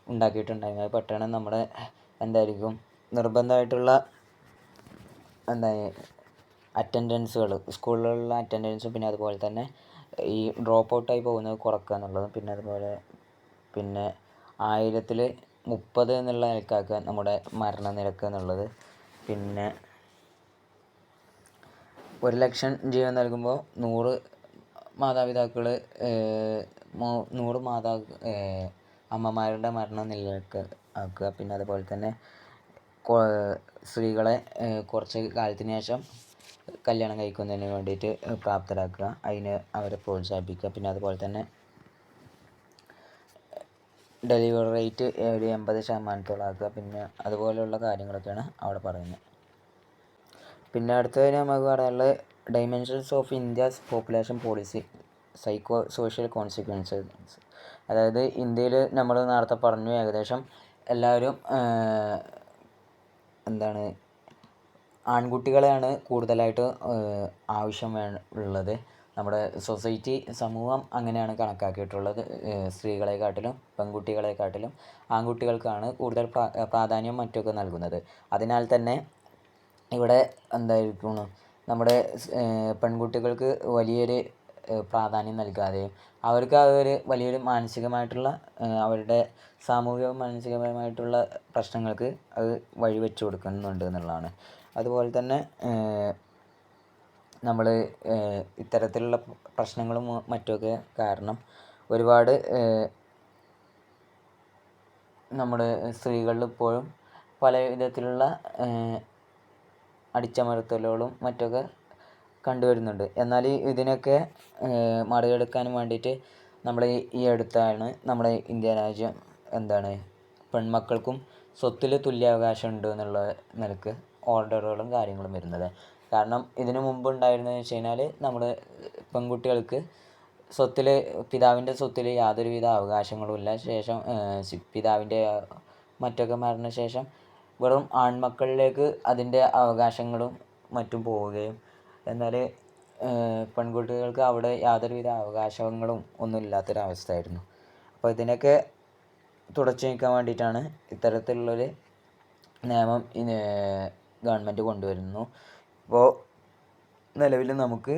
ഉണ്ടാക്കിയിട്ടുണ്ടായിരുന്നു. അത് പെട്ടെന്ന് നമ്മുടെ നിർബന്ധമായിട്ടുള്ള അറ്റൻഡൻസുകൾ, സ്കൂളിലുള്ള അറ്റൻഡൻസും പിന്നെ അതുപോലെ തന്നെ ഈ ഡ്രോപ്പ് ഔട്ടായി പോകുന്നത് കുറക്കുക എന്നുള്ളതും പിന്നെ അതുപോലെ 1000-30 എന്നുള്ള നിരക്കാക്കുക നമ്മുടെ മരണനിരക്ക് എന്നുള്ളത്. പിന്നെ 1,00,000 ജീവൻ നൽകുമ്പോൾ 100 മാതാപിതാക്കൾ 100 അമ്മമാരുടെ മരണനിരക്ക് ആക്കുക. പിന്നെ അതുപോലെ തന്നെ സ്ത്രീകളെ കുറച്ച് കാലത്തിന് ശേഷം കല്യാണം കഴിക്കുന്നതിന് വേണ്ടിയിട്ട് പ്രാപ്തരാക്കുക, അതിന് അവരെ പ്രോത്സാഹിപ്പിക്കുക. പിന്നെ അതുപോലെ തന്നെ ഡെലിവറി റേറ്റ് ഒരു 80% ആക്കുക. പിന്നെ അതുപോലെയുള്ള കാര്യങ്ങളൊക്കെയാണ് അവിടെ പറയുന്നത്. പിന്നെ അടുത്തതിന് നമുക്ക് പറയാനുള്ളത് dimensions of India's population policy psycho social consequences. അതായത് ഇന്ത്യയിൽ നമ്മൾ നേരത്തെ പറഞ്ഞു ഏകദേശം എല്ലാവരും ആൺകുട്ടികളെയാണ് കൂടുതലായിട്ട് ആവശ്യം ഉള്ളത്. നമ്മുടെ സൊസൈറ്റി സമൂഹം അങ്ങനെയാണ് കണക്കാക്കിയിട്ടുള്ളത്. സ്ത്രീകളെക്കാട്ടിലും പെൺകുട്ടികളെക്കാട്ടിലും ആൺകുട്ടികൾക്കാണ് കൂടുതൽ പ്രാധാന്യം മറ്റൊക്കെ നൽകുന്നത്. അതിനാൽ തന്നെ ഇവിടെ നമ്മുടെ പെൺകുട്ടികൾക്ക് വലിയൊരു പ്രാധാന്യം നൽകാതെയും അവർക്ക് അതൊരു വലിയൊരു മാനസികമായിട്ടുള്ള അവരുടെ സാമൂഹികവും മാനസികപരമായിട്ടുള്ള പ്രശ്നങ്ങൾക്ക് അത് വഴിവെച്ച് കൊടുക്കുന്നുണ്ട് എന്നുള്ളതാണ്. അതുപോലെ തന്നെ നമ്മൾ ഇത്തരത്തിലുള്ള പ്രശ്നങ്ങളും മറ്റുമൊക്കെ കാരണം ഒരുപാട് നമ്മുടെ സ്ത്രീകളിൽ ഇപ്പോഴും പല വിധത്തിലുള്ള അടിച്ചമർത്തലുകളും മറ്റൊക്കെ കണ്ടുവരുന്നുണ്ട്. എന്നാൽ ഇതിനൊക്കെ മറികടക്കാനും വേണ്ടിയിട്ട് നമ്മൾ ഈ അടുത്താണ് നമ്മുടെ ഇന്ത്യ രാജ്യം പെൺമക്കൾക്കും സ്വത്തിൽ തുല്യാവകാശം ഉണ്ട് എന്നുള്ള നിലക്ക് ഓർഡറുകളും കാര്യങ്ങളും വരുന്നത്. കാരണം ഇതിനു മുമ്പ് ഉണ്ടായിരുന്നതെന്ന് വെച്ച് കഴിഞ്ഞാൽ നമ്മൾ പെൺകുട്ടികൾക്ക് പിതാവിൻ്റെ സ്വത്തിൽ യാതൊരുവിധ അവകാശങ്ങളുമില്ല. പിതാവിൻ്റെ മറ്റൊക്കെ മരണശേഷം വെറും ആൺമക്കളിലേക്ക് അതിൻ്റെ അവകാശങ്ങളും മറ്റും പോവുകയും എന്നാൽ പെൺകുട്ടികൾക്ക് അവിടെ യാതൊരുവിധ അവകാശങ്ങളും ഒന്നും ഇല്ലാത്തൊരവസ്ഥയായിരുന്നു. അപ്പോൾ ഇതിനൊക്കെ തുടച്ചു നീക്കാൻ വേണ്ടിയിട്ടാണ് ഇത്തരത്തിലുള്ളൊരു നിയമം ഗവൺമെൻറ് കൊണ്ടുവരുന്നു. ഇപ്പോൾ നിലവിൽ നമുക്ക്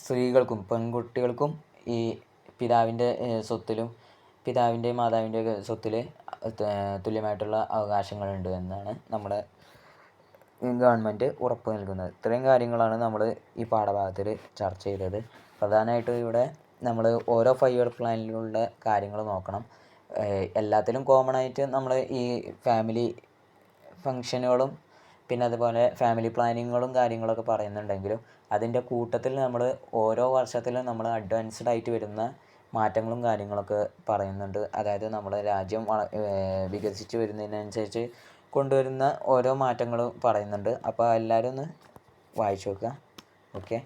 സ്ത്രീകൾക്കും പെൺകുട്ടികൾക്കും ഈ പിതാവിൻ്റെ സ്വത്തിലും പിതാവിൻ്റെയും മാതാവിൻ്റെയൊക്കെ സ്വത്തിൽ തുല്യമായിട്ടുള്ള അവകാശങ്ങളുണ്ട് എന്നാണ് നമ്മുടെ ഗവൺമെൻറ് ഉറപ്പ് നൽകുന്നത്. ഇത്രയും കാര്യങ്ങളാണ് നമ്മൾ ഈ പാഠഭാഗത്തിൽ ചർച്ച ചെയ്തത്. പ്രധാനമായിട്ടും ഇവിടെ നമ്മൾ ഓരോ 5 ഇയർ പ്ലാനിലുള്ള കാര്യങ്ങൾ നോക്കണം. എല്ലാത്തിലും കോമൺ ആയിട്ട് നമ്മൾ ഈ ഫാമിലി ഫങ്ഷനുകളും പിന്നെ അതുപോലെ ഫാമിലി പ്ലാനിങ്ങുകളും കാര്യങ്ങളൊക്കെ പറയുന്നുണ്ടെങ്കിലും അതിൻ്റെ കൂട്ടത്തിൽ നമ്മൾ ഓരോ വർഷത്തിലും നമ്മൾ അഡ്വാൻസ്ഡ് ആയിട്ട് വരുന്ന മാറ്റങ്ങളും കാര്യങ്ങളൊക്കെ പറയുന്നുണ്ട്. അതായത് നമ്മുടെ രാജ്യം വികസിച്ച് വരുന്നതിനനുസരിച്ച് കൊണ്ടുവരുന്ന ഓരോ മാറ്റങ്ങളും പറയുന്നുണ്ട്. അപ്പോൾ എല്ലാവരും ഒന്ന് വായിച്ചു നോക്കുക. ഓക്കെ.